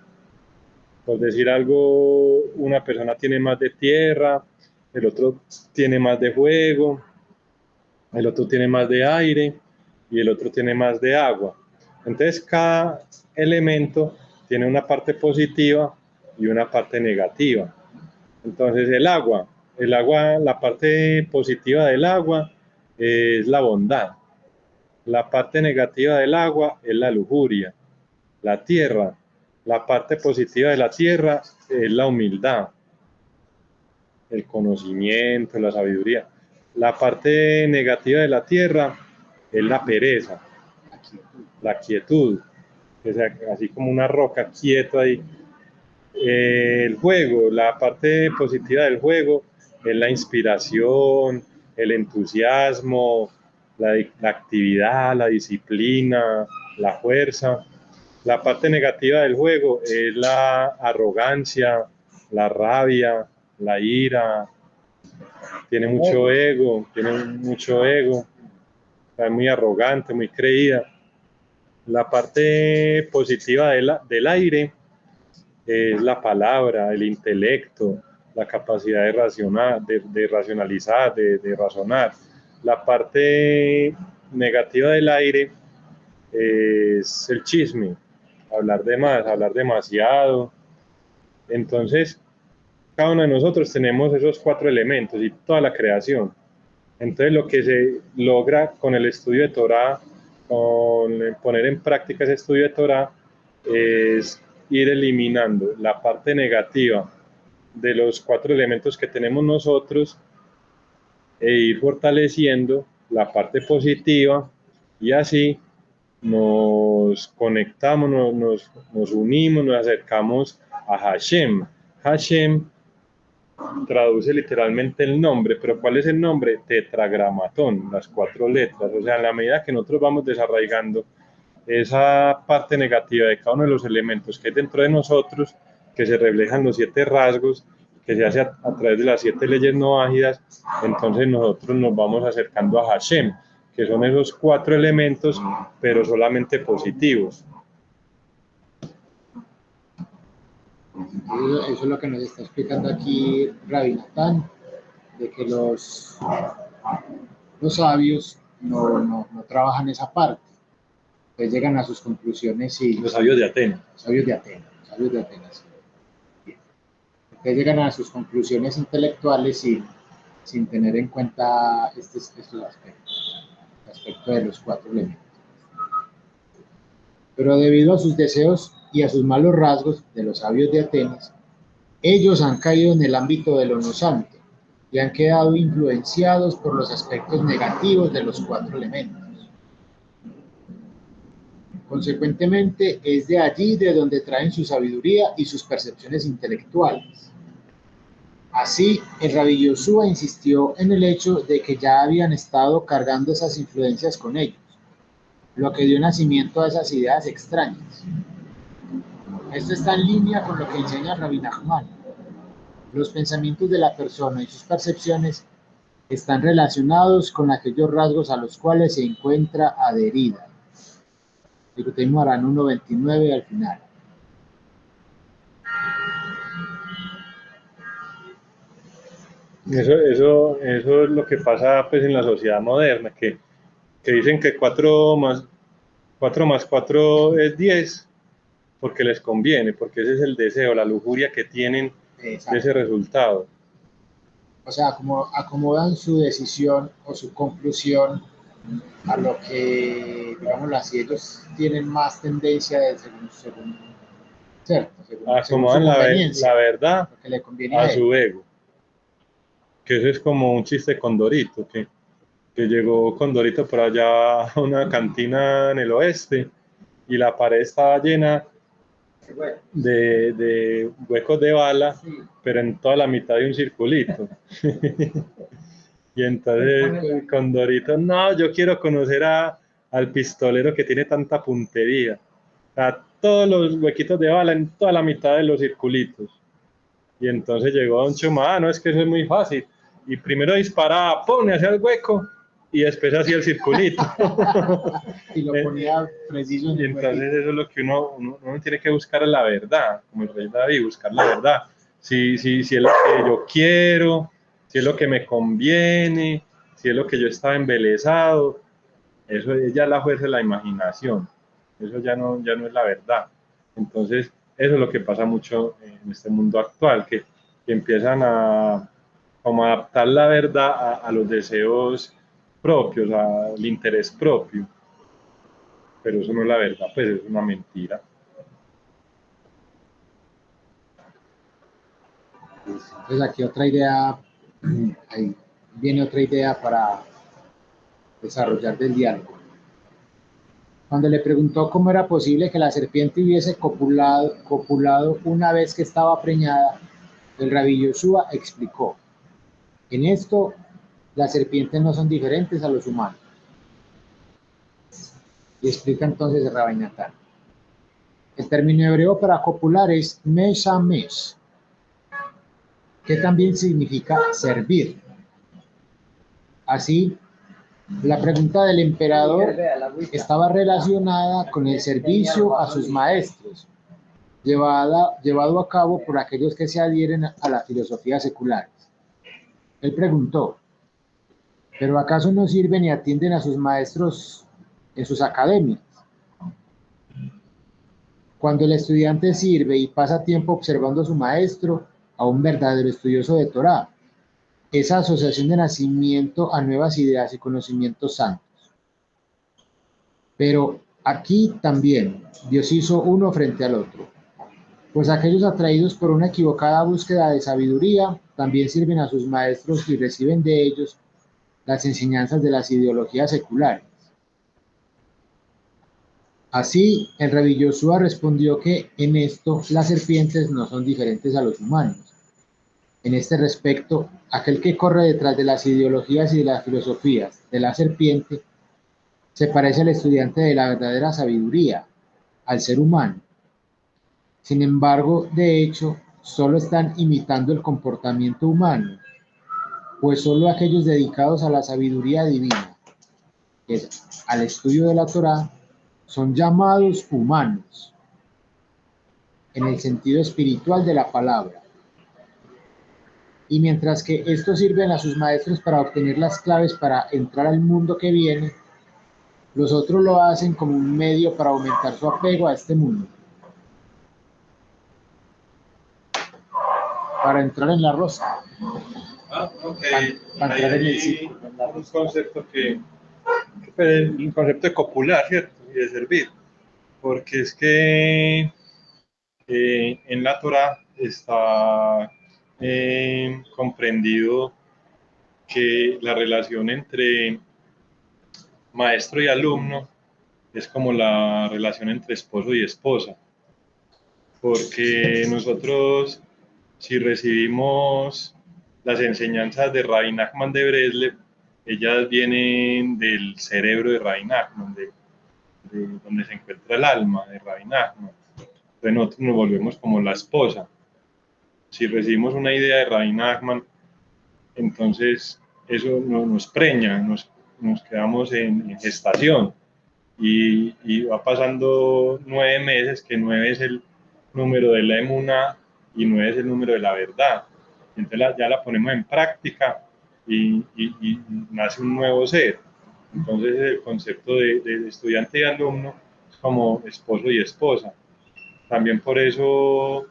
Por decir algo, una persona tiene más de tierra, el otro tiene más de fuego, el otro tiene más de aire y el otro tiene más de agua. Entonces, cada elemento tiene una parte positiva y una parte negativa. Entonces, el agua, la parte positiva del agua es la bondad. La parte negativa del agua es la lujuria. La tierra, la parte positiva de la tierra es la humildad, el conocimiento, la sabiduría. La parte negativa de la tierra es la pereza, la quietud, o sea, así como una roca quieto ahí. El juego, la parte positiva del juego es la inspiración, el entusiasmo, la actividad, la disciplina, la fuerza. La parte negativa del juego es la arrogancia, la rabia, la ira. Tiene mucho ego, es muy arrogante, muy creída. La parte positiva del aire es la palabra, el intelecto, la capacidad de racionalizar, de razonar. La parte negativa del aire es el chisme, hablar de más, hablar demasiado. Entonces, cada uno de nosotros tenemos esos 4 elementos y toda la creación. Entonces, lo que se logra con el estudio de Torah, con poner en práctica ese estudio de Torah, es ir eliminando la parte negativa de los 4 elementos que tenemos nosotros e ir fortaleciendo la parte positiva, y así nos conectamos, nos unimos, nos acercamos a Hashem. Hashem traduce literalmente el nombre, pero ¿cuál es el nombre? Tetragramatón, las 4 letras. O sea, en la medida que nosotros vamos desarraigando esa parte negativa de cada uno de los elementos que hay dentro de nosotros, que se reflejan los 7 rasgos, que se hace a través de las 7 leyes no ágidas, entonces nosotros nos vamos acercando a Hashem, que son esos 4 elementos, pero solamente positivos. Eso es lo que nos está explicando aquí Rabbi Natán, de que los sabios no trabajan esa parte. Entonces llegan a sus conclusiones y... Los sabios de Atenas. Sabios de Atenas. Bien. Entonces llegan a sus conclusiones intelectuales sin tener en cuenta estos aspectos, el aspecto de los 4 elementos. Pero debido a sus deseos y a sus malos rasgos de los sabios de Atenas, ellos han caído en el ámbito de lo no santo y han quedado influenciados por los aspectos negativos de los 4 elementos. Consecuentemente, es de allí de donde traen su sabiduría y sus percepciones intelectuales. Así, el Rabbi Yoshua insistió en el hecho de que ya habían estado cargando esas influencias con ellos, lo que dio nacimiento a esas ideas extrañas. Esto está en línea con lo que enseña Rabbi Nachman. Los pensamientos de la persona y sus percepciones están relacionados con aquellos rasgos a los cuales se encuentra adherida. Likutei Moharan 1.29 al final. Eso es lo que pasa pues, en la sociedad moderna, que dicen que 4 más 4 es 10, porque les conviene, porque ese es el deseo, la lujuria que tienen. Exacto. De ese resultado. O sea, como acomodan su decisión o su conclusión a lo que, digámoslo así, ellos tienen más tendencia de según acomodan la verdad que le conviene a su ego. Que eso es como un chiste con Dorito, que llegó con Dorito por allá a una cantina en el oeste y la pared estaba llena de huecos de bala, sí, pero en toda la mitad de un circulito. Y entonces con Dorito, no, yo quiero conocer al pistolero que tiene tanta puntería. O sea, todos los huequitos de bala en toda la mitad de los circulitos. Y entonces llegó Don Choma, no, es que eso es muy fácil. y primero disparaba, pone hacia el hueco y después hacía el circulito. Y lo ponía preciso en Y el entonces huequito. eso es lo que uno tiene que buscar la verdad, como el rey David, buscar la verdad. Si es lo que yo quiero, si es lo que me conviene, si es lo que yo estaba embelesado, eso es ya la fuerza de la imaginación, eso ya no es la verdad. Entonces, eso es lo que pasa mucho en este mundo actual, que empiezan a como adaptar la verdad a los deseos propios, al interés propio, pero eso no es la verdad, pues es una mentira. Entonces aquí otra idea, ahí viene otra idea para desarrollar del diálogo. Cuando le preguntó cómo era posible que la serpiente hubiese copulado una vez que estaba preñada, el rabí Yoshua explicó: en esto, las serpientes no son diferentes a los humanos. Y explica entonces el Rabbi Natán. El término hebreo para copular es meshamesh, que también significa servir. Así, la pregunta del emperador estaba relacionada con el servicio a sus maestros, llevado a cabo por aquellos que se adhieren a las filosofías seculares. Él preguntó: ¿pero acaso no sirven y atienden a sus maestros en sus academias? Cuando el estudiante sirve y pasa tiempo observando a su maestro, a un verdadero estudioso de Torá, esa asociación de nacimiento a nuevas ideas y conocimientos santos. Pero aquí también Dios hizo uno frente al otro, pues aquellos atraídos por una equivocada búsqueda de sabiduría también sirven a sus maestros y reciben de ellos las enseñanzas de las ideologías seculares. Así, el rabí Yoshua respondió que en esto las serpientes no son diferentes a los humanos. En este respecto, aquel que corre detrás de las ideologías y de las filosofías de la serpiente se parece al estudiante de la verdadera sabiduría, al ser humano. Sin embargo, de hecho, solo están imitando el comportamiento humano, pues solo aquellos dedicados a la sabiduría divina, que es al estudio de la Torá, son llamados humanos, en el sentido espiritual de la palabra. Y mientras que estos sirven a sus maestros para obtener las claves para entrar al mundo que viene, los otros lo hacen como un medio para aumentar su apego a este mundo, para entrar en la rosa, Ok. para entrar en el ciclo. Un concepto el concepto de copular, ¿cierto? Y de servir, porque es que en la Torah está comprendido que la relación entre maestro y alumno es como la relación entre esposo y esposa, porque nosotros, si recibimos las enseñanzas de Rabbi Nachman de Breslev, ellas vienen del cerebro de Rabbi Nachman, de donde se encuentra el alma de Rabbi Nachman. Entonces nosotros nos volvemos como la esposa. Si recibimos una idea de Rabbi Nachman, entonces eso nos preña, nos quedamos en gestación y va pasando 9 meses, que 9 es el número de la emuná y 9 es el número de la verdad. Entonces ya la ponemos en práctica y nace un nuevo ser. Entonces el concepto de estudiante y alumno es como esposo y esposa. También por eso,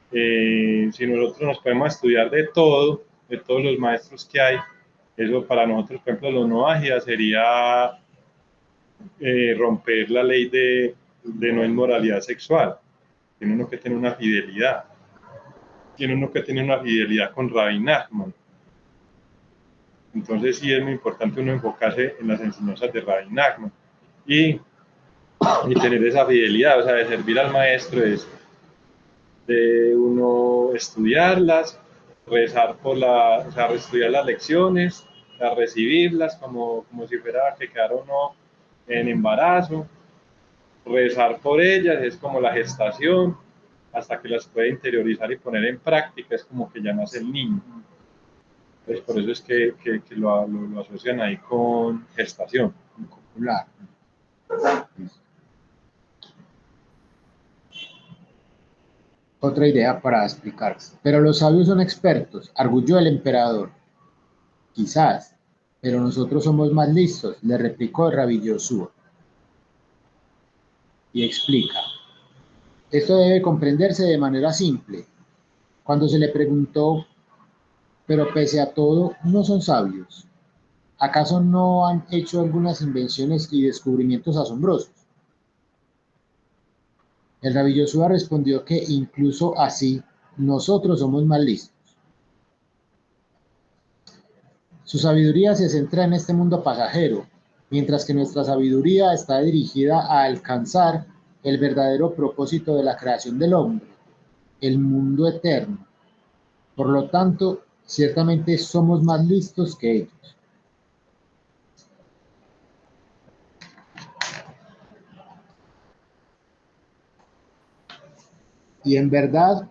si nosotros nos podemos estudiar de todo, de todos los maestros que hay, eso para nosotros, por ejemplo, los noajidas sería romper la ley de no inmoralidad sexual. Tiene uno que tener una fidelidad. Tiene uno que tener una fidelidad con Rabbi Nachman. Entonces sí es muy importante uno enfocarse en las enseñanzas de Rabbi Nachman y tener esa fidelidad, o sea, de servir al maestro es de uno estudiarlas, rezar o sea, estudiar las lecciones, a recibirlas como si fuera que quedara uno en embarazo, rezar por ellas, es como la gestación, hasta que las puede interiorizar y poner en práctica, es como que ya nace el niño. Pues por eso es que lo asocian ahí con gestación. Copular. Otra idea para explicar. Pero los sabios son expertos, arguyó el emperador. Quizás, pero nosotros somos más listos, le replicó el rabí Yoshua. Y explica. Esto debe comprenderse de manera simple. Cuando se le preguntó, pero pese a todo, no son sabios. ¿Acaso no han hecho algunas invenciones y descubrimientos asombrosos? El rabí Yoshua respondió que incluso así, nosotros somos más listos. Su sabiduría se centra en este mundo pasajero, mientras que nuestra sabiduría está dirigida a alcanzar el verdadero propósito de la creación del hombre, el mundo eterno. Por lo tanto, ciertamente somos más listos que ellos. Y en verdad,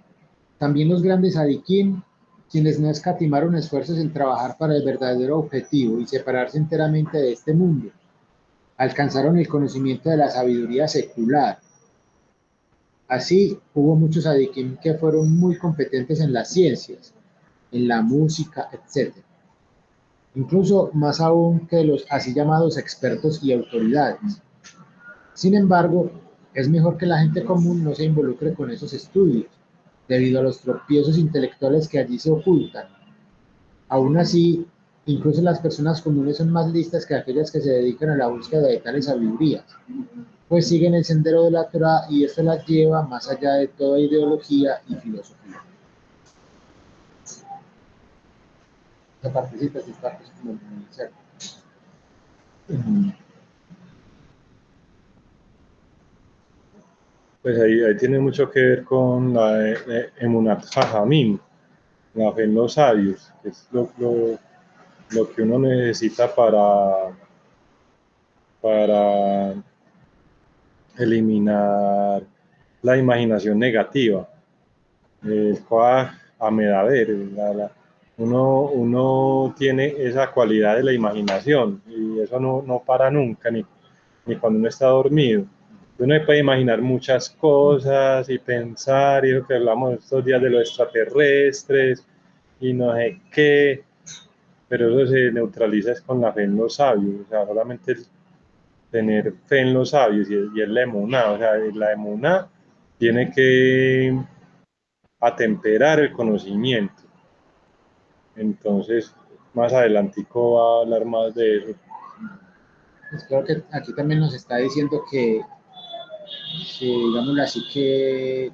también los grandes Adikim, quienes no escatimaron esfuerzos en trabajar para el verdadero objetivo y separarse enteramente de este mundo, alcanzaron el conocimiento de la sabiduría secular. Así, hubo muchos Adikim que fueron muy competentes en las ciencias, en la música, etc. Incluso más aún que los así llamados expertos y autoridades. Sin embargo, es mejor que la gente común no se involucre con esos estudios, debido a los tropiezos intelectuales que allí se ocultan. Aún así, incluso las personas comunes son más listas que aquellas que se dedican a la búsqueda de tales sabidurías, pues siguen el sendero de la Torá y esto las lleva más allá de toda ideología y filosofía. Esa partecita sí está pues como muy cerca. Pues ahí tiene mucho que ver con la Emunat Jajamim, la fe en los sabios, que es lo que uno necesita para eliminar la imaginación negativa, el Koach Amedaber. Uno tiene esa cualidad de la imaginación y eso no para nunca, ni cuando uno está dormido. Uno puede imaginar muchas cosas y pensar, y lo que hablamos estos días de los extraterrestres y no sé qué, pero eso se neutraliza con la fe en los sabios, o sea, solamente tener fe en los sabios y es la emuná, o sea, la emuná tiene que atemperar el conocimiento. Entonces, más adelantico va a hablar más de eso. Pues creo que aquí también nos está diciendo que digámoslo así, que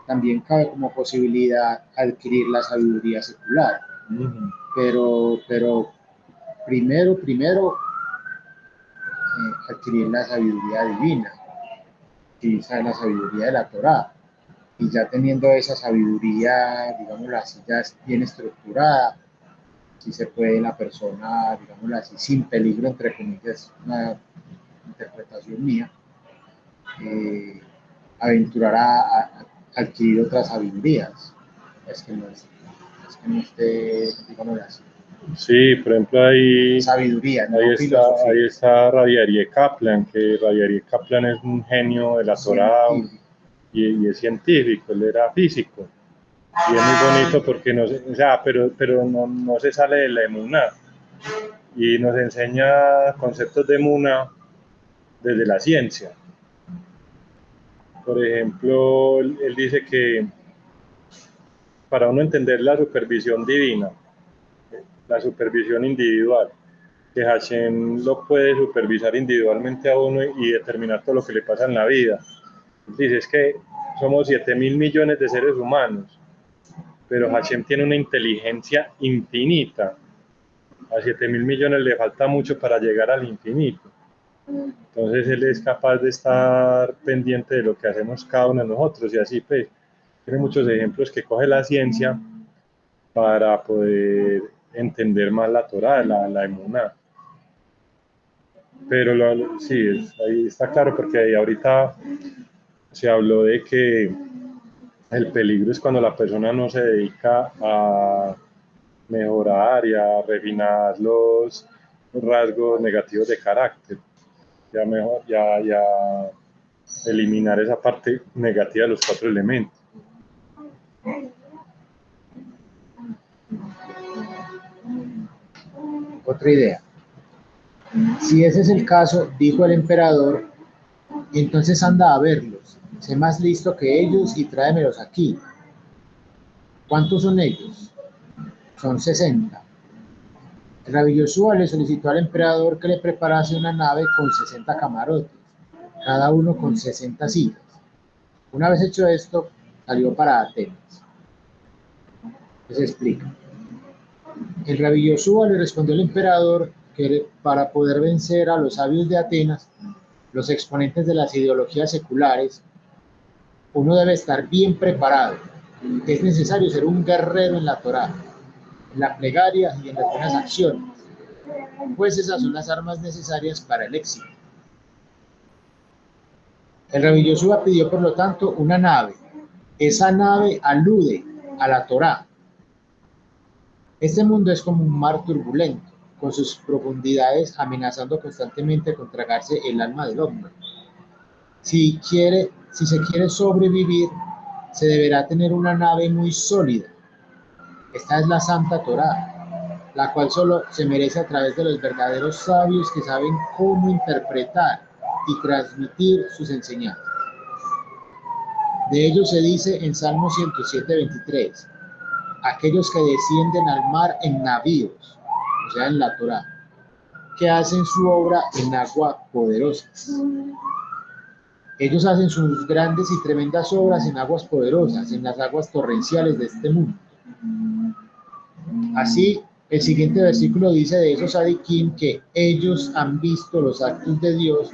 también cabe como posibilidad adquirir la sabiduría secular. Pero primero adquirir la sabiduría divina, utilizar la sabiduría de la Torá. Y ya teniendo esa sabiduría, digámoslo así, ya bien estructurada, si se puede la persona, digámoslo así, sin peligro, entre comillas, una interpretación mía, aventurar a adquirir otras sabidurías. Es que no esté, digámoslo así. Sí, por ejemplo, Sabiduría, no filosofía. Ahí está Rabbi Aryeh Kaplan, que Rabbi Aryeh Kaplan es un genio de la Torá y es científico, él era físico. Y es muy bonito porque o sea, pero no se sale de la emuná y nos enseña conceptos de emuná desde la ciencia. Por ejemplo, él dice que para uno entender la supervisión divina, la supervisión individual, que Hashem lo puede supervisar individualmente a uno y determinar todo lo que le pasa en la vida. Dice, es que somos 7.000 millones de seres humanos, pero Hashem tiene una inteligencia infinita. A 7.000 millones le falta mucho para llegar al infinito. Entonces él es capaz de estar pendiente de lo que hacemos cada uno de nosotros y así pues tiene muchos ejemplos que coge la ciencia para poder entender más la Torá, la emuná. Pero sí, ahí está claro porque ahí ahorita se habló de que el peligro es cuando la persona no se dedica mejorar y a refinar los rasgos negativos de carácter, ya eliminar esa parte negativa de los 4 elementos. Otra idea. Si ese es el caso, dijo el emperador, entonces anda a verlos, sé más listo que ellos y tráemelos aquí. ¿Cuántos son ellos? Son 60. Rabbi Yoshua le solicitó al emperador que le preparase una nave con 60 camarotes, cada uno con 60 sillas. Una vez hecho esto, salió para Atenas. Se explica. El Rabbi Yoshua le respondió al emperador que para poder vencer a los sabios de Atenas, los exponentes de las ideologías seculares, uno debe estar bien preparado. Es necesario ser un guerrero en la Torá, en la plegaria y en las buenas acciones, pues esas son las armas necesarias para el éxito. El Rabbi Yoshua pidió, por lo tanto, una nave. Esa nave alude a la Torá. Este mundo es como un mar turbulento, con sus profundidades amenazando constantemente con tragarse el alma del hombre. Si se quiere sobrevivir, se deberá tener una nave muy sólida. Esta es la Santa Torá, la cual solo se merece a través de los verdaderos sabios que saben cómo interpretar y transmitir sus enseñanzas. De ello se dice en Salmo 107:23, aquellos que descienden al mar en navíos, o sea, en la Torá, que hacen su obra en agua poderosa. Ellos hacen sus grandes y tremendas obras en aguas poderosas, en las aguas torrenciales de este mundo. Así, el siguiente versículo dice de esos Sadiquín que ellos han visto los actos de Dios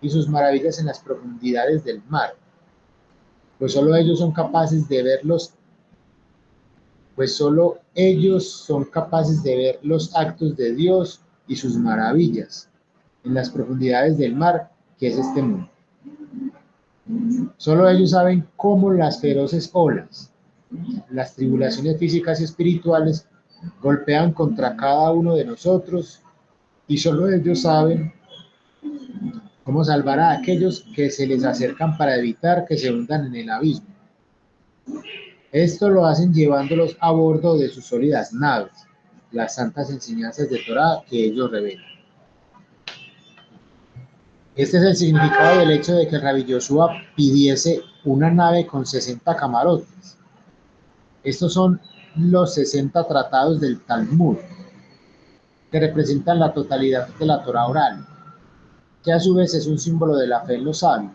y sus maravillas en las profundidades del mar, pues solo ellos son capaces de ver los actos de Dios y sus maravillas en las profundidades del mar, que es este mundo. Solo ellos saben cómo las feroces olas, las tribulaciones físicas y espirituales golpean contra cada uno de nosotros, y solo ellos saben cómo salvar a aquellos que se les acercan para evitar que se hundan en el abismo. Esto lo hacen llevándolos a bordo de sus sólidas naves, las santas enseñanzas de Torá que ellos revelan. Este es el significado del hecho de que Rabbi Yoshua pidiese una nave con 60 camarotes. Estos son los 60 tratados del Talmud, que representan la totalidad de la Torá oral, que a su vez es un símbolo de la fe en los sabios.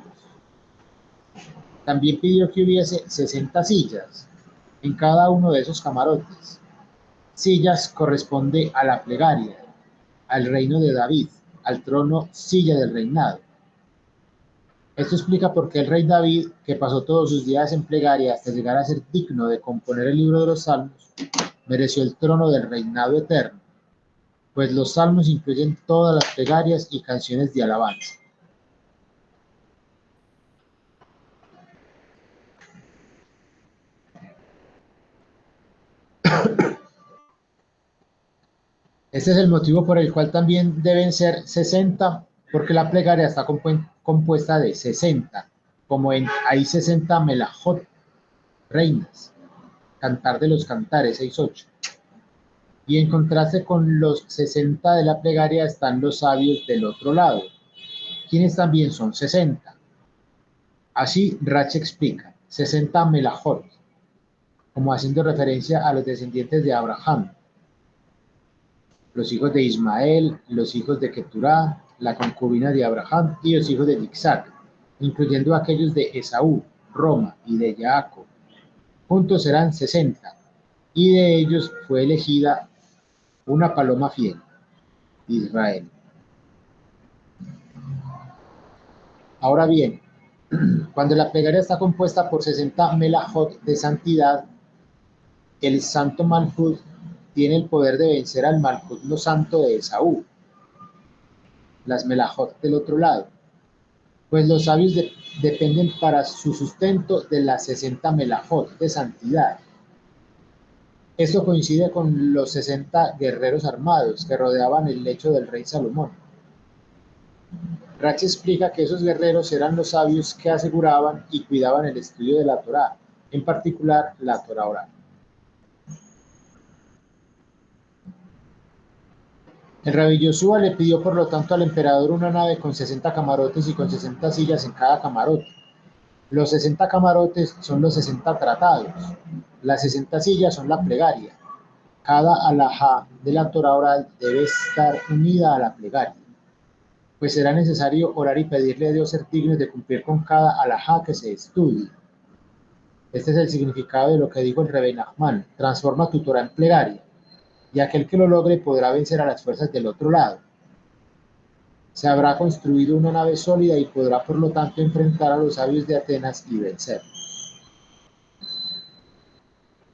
También pidió que hubiese 60 sillas en cada uno de esos camarotes. Sillas corresponde a la plegaria, al reino de David, al trono silla del reinado. Esto explica por qué el rey David, que pasó todos sus días en plegaria hasta llegar a ser digno de componer el libro de los Salmos, mereció el trono del reinado eterno, pues los Salmos incluyen todas las plegarias y canciones de alabanza. Este es el motivo por el cual también deben ser 60, porque la plegaria está compuesta de 60, como en hay 60 melajot, reinas, Cantar de los Cantares 6:8. Y en contraste con los 60 de la plegaria están los sabios del otro lado, quienes también son 60. Así Rache explica, 60 melajot, como haciendo referencia a los descendientes de Abraham, los hijos de Ismael, los hijos de Keturá, la concubina de Abraham y los hijos de Isaac, incluyendo aquellos de Esaú, Roma y de Jacob. Juntos serán 60, y de ellos fue elegida una paloma fiel, Israel. Ahora bien, cuando la plegaria está compuesta por 60 melajot de santidad, el santo Malhut tiene el poder de vencer al Malhut no santo de Esaú, las melajot del otro lado, pues los sabios dependen para su sustento de las 60 melajot de santidad. Esto coincide con los 60 guerreros armados que rodeaban el lecho del rey Salomón. Rachi explica que esos guerreros eran los sabios que aseguraban y cuidaban el estudio de la Torá, en particular la Torá oral. El rabí Yoshua le pidió por lo tanto al emperador una nave con 60 camarotes y con 60 sillas en cada camarote. Los 60 camarotes son los 60 tratados, las 60 sillas son la plegaria. Cada alajá de la Torá oral debe estar unida a la plegaria, pues será necesario orar y pedirle a Dios ser dignos de cumplir con cada alajá que se estudie. Este es el significado de lo que dijo el Rebbe Nachman: transforma tu Torá en plegaria, y aquel que lo logre podrá vencer a las fuerzas del otro lado. Se habrá construido una nave sólida y podrá por lo tanto enfrentar a los sabios de Atenas y vencer.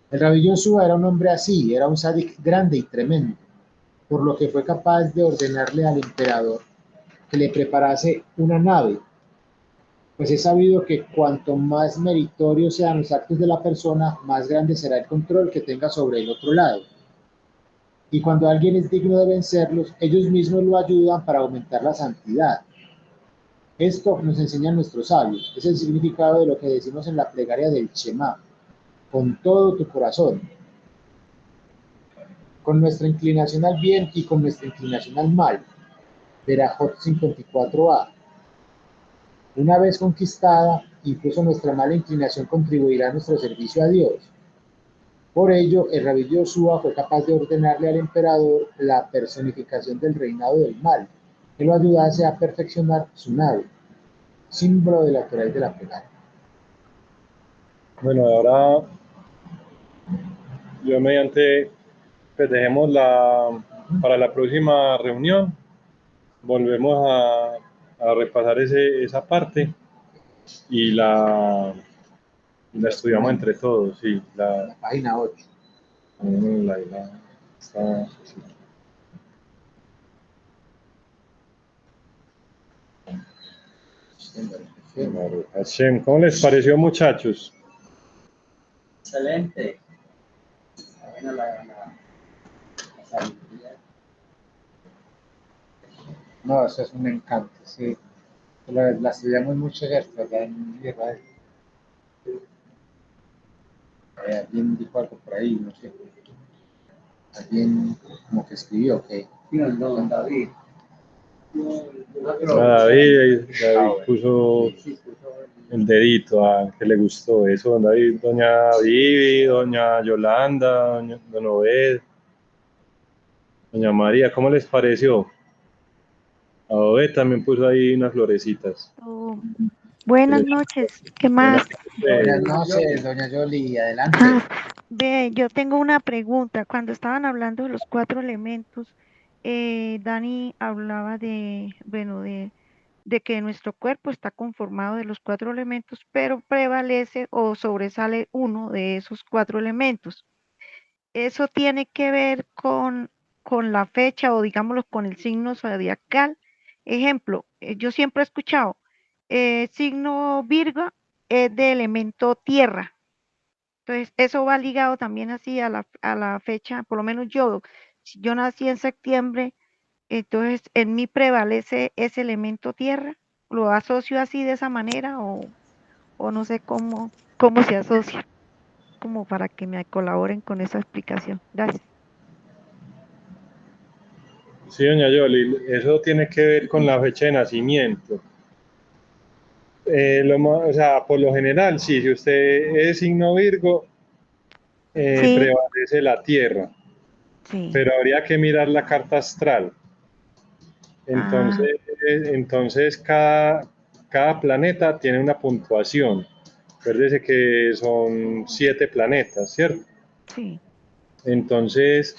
El rabí Yoshua era un hombre así, era un sádic grande y tremendo, por lo que fue capaz de ordenarle al emperador que le preparase una nave, pues es sabido que cuanto más meritorios sean los actos de la persona, más grande será el control que tenga sobre el otro lado. Y cuando alguien es digno de vencerlos, ellos mismos lo ayudan para aumentar la santidad. Esto nos enseñan nuestros sabios, es el significado de lo que decimos en la plegaria del Shema: con todo tu corazón, con nuestra inclinación al bien y con nuestra inclinación al mal. Berajot 54a. Una vez conquistada, incluso nuestra mala inclinación contribuirá a nuestro servicio a Dios. Por ello, el rabí Yoshua fue capaz de ordenarle al emperador la personificación del reinado del mal, que lo ayudase a perfeccionar su nave, símbolo de la Torá y de la plegaria. Bueno, ahora yo mediante, pues dejemos para la próxima reunión, volvemos a repasar esa parte y la estudiamos entre todos, sí. La página 8. Sí. Hashem, ¿cómo les pareció, muchachos? Excelente. Bueno, la sabiduría. No, eso es un encanto, sí. La estudiamos mucho allá en Israel. Alguien dijo algo por ahí, no sé. Alguien como que escribió que... No, David. David puso el dedito a que le gustó eso, David, doña Vivi, doña Yolanda, don Obed, doña María, ¿cómo les pareció? A Obed también puso ahí unas florecitas. Oh, buenas noches, ¿qué más? Buenas noches, doña Yoli, adelante. Ve, yo tengo una pregunta. Cuando estaban hablando de los 4 elementos, Dani hablaba bueno, de que nuestro cuerpo está conformado de los 4 elementos, pero prevalece o sobresale uno de esos 4 elementos. Eso tiene que ver con la fecha o digámoslo con el signo zodiacal. Ejemplo, yo siempre he escuchado, signo Virgo es de elemento tierra. Entonces, eso va ligado también así a la fecha, por lo menos yo, si yo nací en septiembre, entonces en mí prevalece ese elemento tierra. ¿Lo asocio así de esa manera o no sé cómo se asocia? Como para que me colaboren con esa explicación. Gracias. Sí, doña Yoli, eso tiene que ver con la fecha de nacimiento. O sea, por lo general, sí, si usted es signo Virgo, Sí, prevalece la Tierra, sí. pero habría que mirar la carta astral. Ah, Entonces cada planeta tiene una puntuación. Acuérdese que son 7 planetas, ¿cierto? sí. Entonces,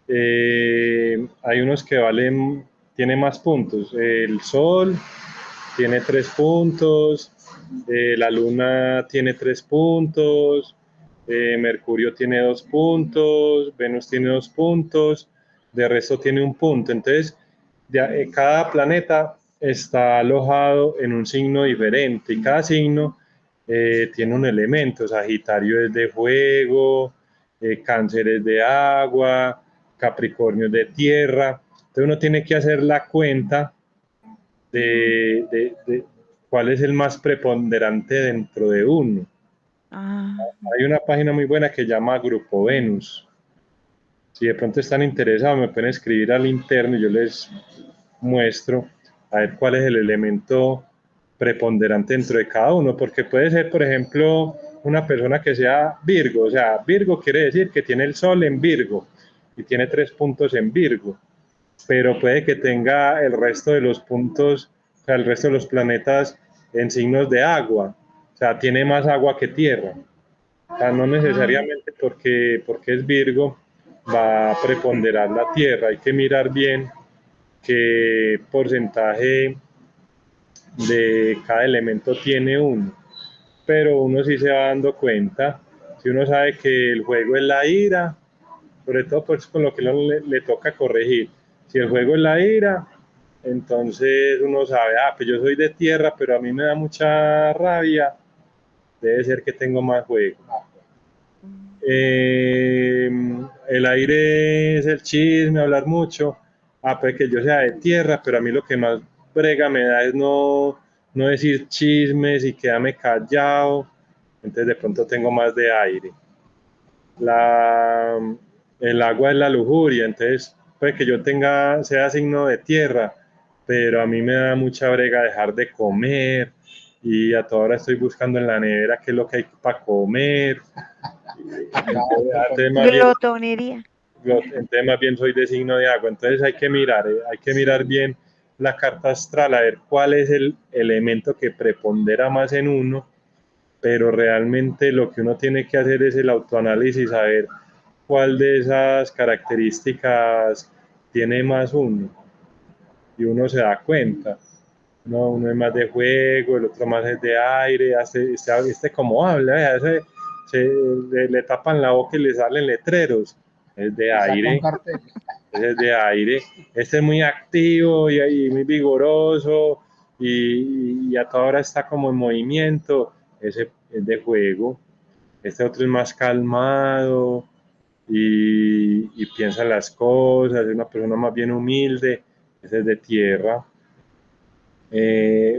hay unos que tiene más puntos. El Sol tiene 3 puntos, la Luna tiene 3 puntos, Mercurio tiene 2 puntos, Venus tiene 2 puntos, de resto tiene 1 punto. Entonces, cada planeta está alojado en un signo diferente y cada signo tiene un elemento. Sagitario es de fuego, Cáncer es de agua, Capricornio es de tierra. Entonces uno tiene que hacer la cuenta de cuál es el más preponderante dentro de uno. Ah, Hay una página muy buena que se llama Grupo Venus. Si de pronto están interesados, me pueden escribir al interno y yo les muestro a ver cuál es el elemento preponderante dentro de cada uno, porque puede ser, por ejemplo, una persona que sea Virgo, o sea, Virgo quiere decir que tiene el Sol en Virgo y tiene 3 puntos en Virgo, pero puede que tenga el resto de los puntos, o sea, el resto de los planetas en signos de agua, o sea, tiene más agua que tierra. O sea, no necesariamente porque es Virgo va a preponderar la tierra, hay que mirar bien qué porcentaje de cada elemento tiene uno, pero uno sí se va dando cuenta, si uno sabe que el juego es la ira, sobre todo pues con lo que le toca corregir, si el juego es la ira, entonces uno sabe, pues yo soy de tierra, pero a mí me da mucha rabia, debe ser que tengo más juego. El aire es el chisme, hablar mucho. Pues que yo sea de tierra, pero a mí lo que más brega me da es no decir chismes y quedarme callado. Entonces de pronto tengo más de aire. La, el agua es la lujuria, entonces puede que yo sea signo de tierra, pero a mí me da mucha brega dejar de comer y a toda hora estoy buscando en la nevera qué es lo que hay para comer. Entonces, glotonería. entonces más bien soy de signo de agua, entonces hay que mirar bien la carta astral, a ver cuál es el elemento que prepondera más en uno, pero realmente lo que uno tiene que hacer es el autoanálisis, saber cuál de esas características tiene más uno, y uno se da cuenta. No, uno es más de juego, el otro más es de aire, este como habla, le tapan la boca y le salen letreros, es de aire, ese es de aire, este es muy activo y muy vigoroso y a toda hora está como en movimiento, ese es de juego, este otro es más calmado y piensa en las cosas, es una persona más bien humilde, ese es de tierra.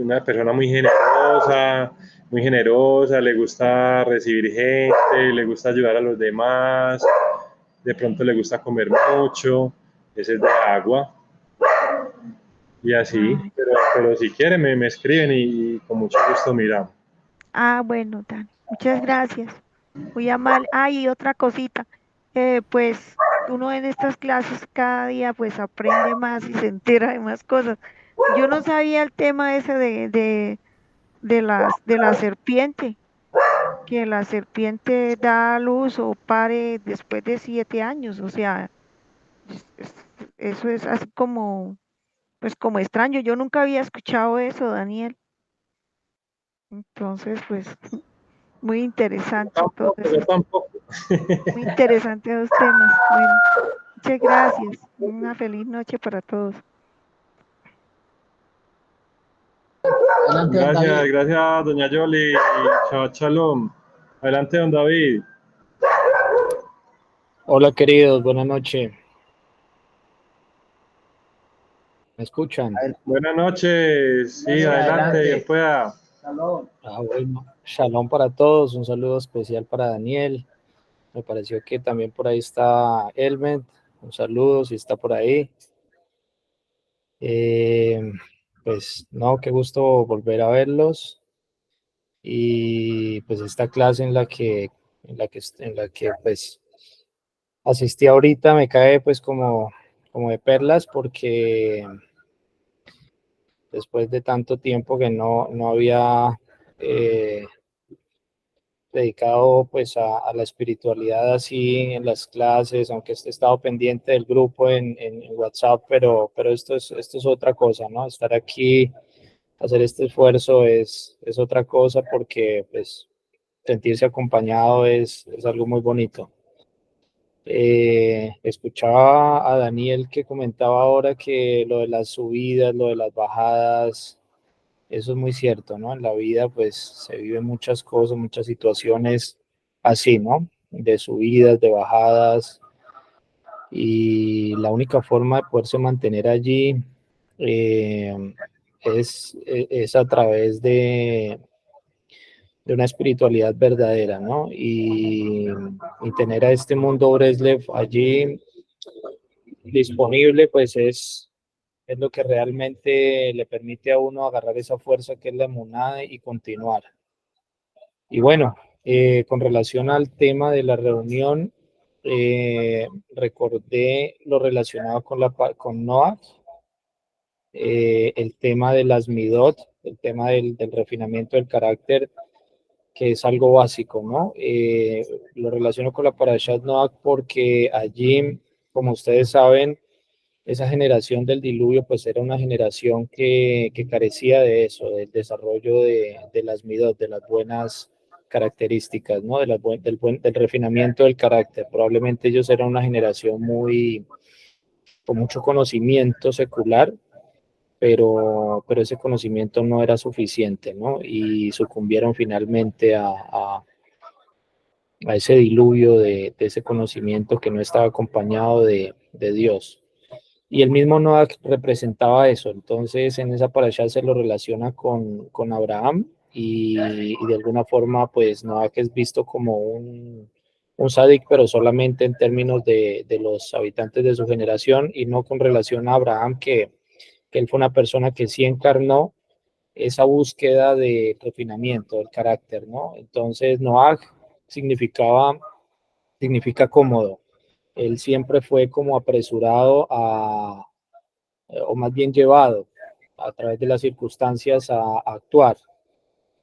Una persona muy generosa, le gusta recibir gente, le gusta ayudar a los demás, de pronto le gusta comer mucho, ese es de agua, y así, pero si quieren me escriben y con mucho gusto miramos. Bueno, Dani, muchas gracias. Muy amable. Y otra cosita, pues uno en estas clases cada día pues aprende más y se entera de más cosas. Yo no sabía el tema ese de la serpiente, que la serpiente da a luz o pare después de 7 años, o sea, es- es- eso es así como, pues como extraño. Yo nunca había escuchado eso, Daniel. Entonces, pues muy interesante todo Yo eso. tampoco. Muy interesante los temas. Bueno, muchas gracias. Una feliz noche para todos. Adelante, don David. Gracias, doña Yoli, chao, shalom. Adelante, don David. Hola queridos, buenas noches. ¿Me escuchan? Buenas noches, sí, adelante, bien pueda. Bueno, shalom para todos, un saludo especial para Daniel. Me pareció que también por ahí está Elment, un saludo si está por ahí. Pues no, qué gusto volver a verlos. Y pues esta clase en la que pues asistí ahorita me cae pues como de perlas porque después de tanto tiempo que no había dedicado pues a la espiritualidad así en las clases, aunque he estado pendiente del grupo en WhatsApp, pero esto es otra cosa, ¿no? Estar aquí, hacer este esfuerzo es otra cosa porque pues sentirse acompañado es algo muy bonito. Escuchaba a Daniel que comentaba ahora que lo de las subidas, lo de las bajadas, eso es muy cierto, ¿no? En la vida pues se viven muchas cosas, muchas situaciones así, ¿no? de subidas, de bajadas, y la única forma de poderse mantener allí es a través de una espiritualidad verdadera, ¿no? Y tener a este mundo Breslev allí disponible, pues es lo que realmente le permite a uno agarrar esa fuerza que es la emuná y continuar. Y bueno, con relación al tema de la reunión, recordé lo relacionado con Noah, el tema de las midot, el tema del refinamiento del carácter, que es algo básico, ¿no? Lo relaciono con la Parashat Noach porque allí, como ustedes saben, esa generación del diluvio, pues era una generación que carecía de eso, del desarrollo de las midot, de las buenas características, ¿no? Del refinamiento del carácter. Probablemente ellos eran una generación con mucho conocimiento secular, pero ese conocimiento no era suficiente, ¿no? Y sucumbieron finalmente a ese diluvio de ese conocimiento que no estaba acompañado de Dios. Y el mismo Noah representaba eso. Entonces, en esa parasha se lo relaciona con Abraham y de alguna forma, pues Noah es visto como un sádic, pero solamente en términos de los habitantes de su generación y no con relación a Abraham, que él fue una persona que sí encarnó esa búsqueda de refinamiento del carácter, ¿no? Entonces, Noah significa cómodo. Él siempre fue como apresurado o más bien llevado a través de las circunstancias a actuar.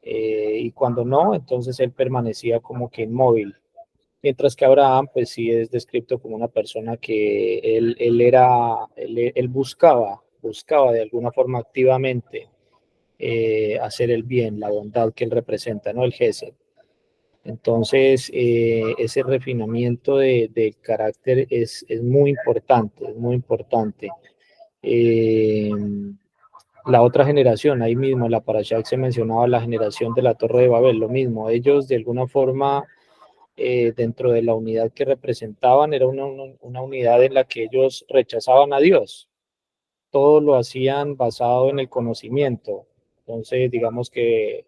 Y cuando no, entonces él permanecía como que inmóvil. Mientras que Abraham, pues sí es descrito como una persona que él buscaba de alguna forma activamente hacer el bien, la bondad que él representa, ¿no? El Gesed. Entonces, ese refinamiento del carácter es muy importante, es muy importante. Eh, la otra generación, ahí mismo en la Parashá se mencionaba la generación de la Torre de Babel, lo mismo, ellos de alguna forma dentro de la unidad que representaban era una unidad en la que ellos rechazaban a Dios, todo lo hacían basado en el conocimiento. Entonces, digamos que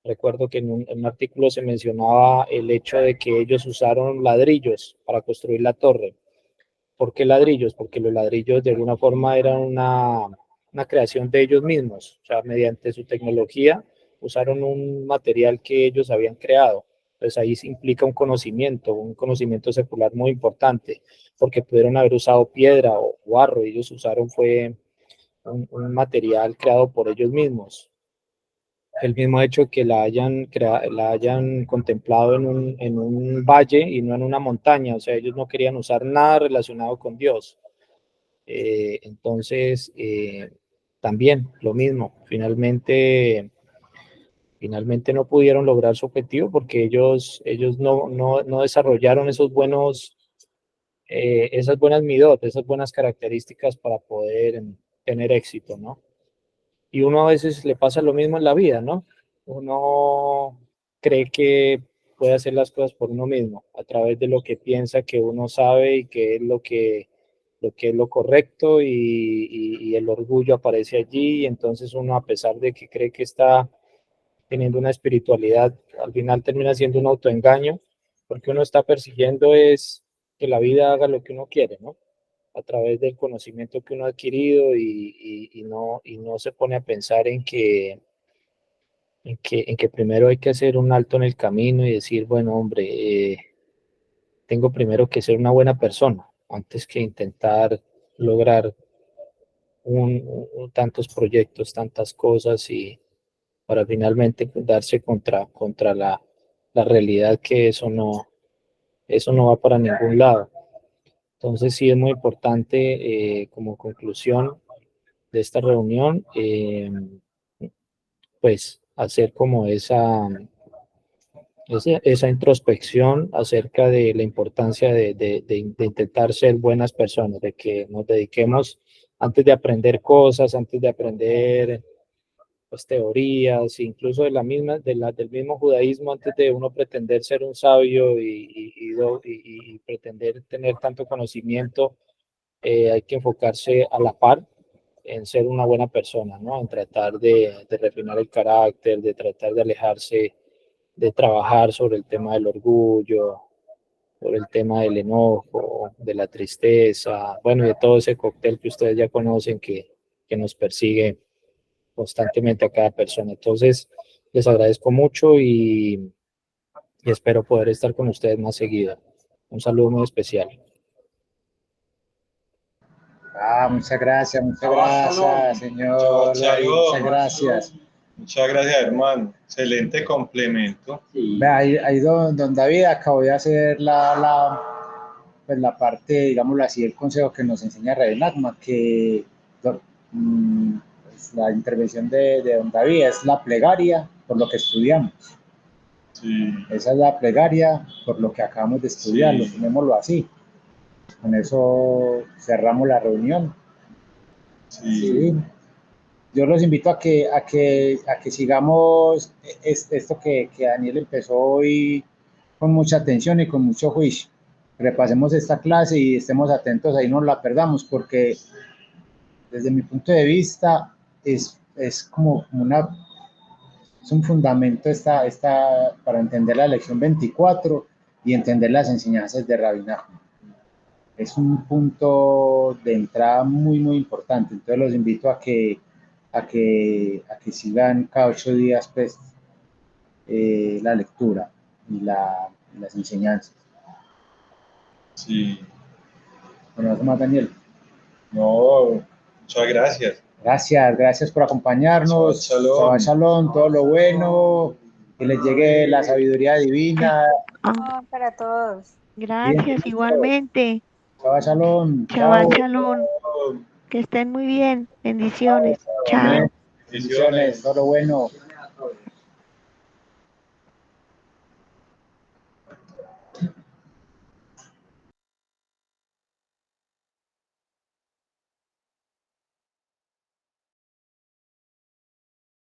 recuerdo que en un artículo se mencionaba el hecho de que ellos usaron ladrillos para construir la torre. ¿Por qué ladrillos? Porque los ladrillos de alguna forma eran una creación de ellos mismos. O sea, mediante su tecnología usaron un material que ellos habían creado. Entonces ahí se implica un conocimiento secular muy importante, porque pudieron haber usado piedra o barro, ellos usaron fue un material creado por ellos mismos. El mismo hecho que la hayan contemplado en un valle y no en una montaña, o sea, ellos no querían usar nada relacionado con Dios. Entonces, también lo mismo, finalmente no pudieron lograr su objetivo porque ellos no desarrollaron esas buenas midot, esas buenas características para poder tener éxito, ¿no? Y uno a veces le pasa lo mismo en la vida, ¿no? Uno cree que puede hacer las cosas por uno mismo, a través de lo que piensa que uno sabe y que es lo que es lo correcto y el orgullo aparece allí y entonces uno a pesar de que cree que está teniendo una espiritualidad, al final termina siendo un autoengaño, porque uno está persiguiendo es que la vida haga lo que uno quiere, ¿no? A través del conocimiento que uno ha adquirido y no se pone a pensar en que primero hay que hacer un alto en el camino y decir, bueno, hombre, tengo primero que ser una buena persona antes que intentar lograr tantos proyectos, tantas cosas y para finalmente darse contra la realidad que eso no va para ningún lado. Entonces sí es muy importante como conclusión de esta reunión, pues hacer como esa introspección acerca de la importancia de intentar ser buenas personas, de que nos dediquemos antes de aprender cosas, antes de aprender pues, teorías, incluso de del mismo judaísmo, antes de uno pretender ser un sabio y pretender tener tanto conocimiento, hay que enfocarse a la par en ser una buena persona, ¿no? En tratar de refinar el carácter, de tratar de alejarse, de trabajar sobre el tema del orgullo, sobre el tema del enojo, de la tristeza, bueno, y de todo ese cóctel que ustedes ya conocen que nos persigue constantemente a cada persona. Entonces, les agradezco mucho y espero poder estar con ustedes más seguido. Un saludo muy especial. Muchas gracias, señor. Muchas gracias. Muchas gracias, hermano. Excelente complemento. Sí. Vea, ahí don David acabó de hacer pues la parte, digámoslo así, el consejo que nos enseña Rebbe Nachman, que pues la intervención de don David es la plegaria por lo que estudiamos. Sí. Esa es la plegaria por lo que acabamos de estudiar, Sí. lo tomémoslo así. Con eso cerramos la reunión. Sí. Sí. Yo los invito a que sigamos esto que Daniel empezó hoy con mucha atención y con mucho juicio. Repasemos esta clase y estemos atentos ahí, no la perdamos, porque desde mi punto de vista es como es un fundamento para entender la lección 24 y entender las enseñanzas de Rabbi Nachman. Es un punto de entrada muy, muy importante. Entonces los invito a que sigan cada 8 días pues, la lectura y las enseñanzas. Sí. Bueno, ¿algo más, Daniel? No, muchas gracias. Gracias por acompañarnos. Shabbat Shalom, todo lo bueno, que les llegue la sabiduría divina. Para todos. Gracias, igualmente. Shalom. Shabbat shalom. Que estén muy bien. Bendiciones. Chao. Bendiciones, todo lo bueno.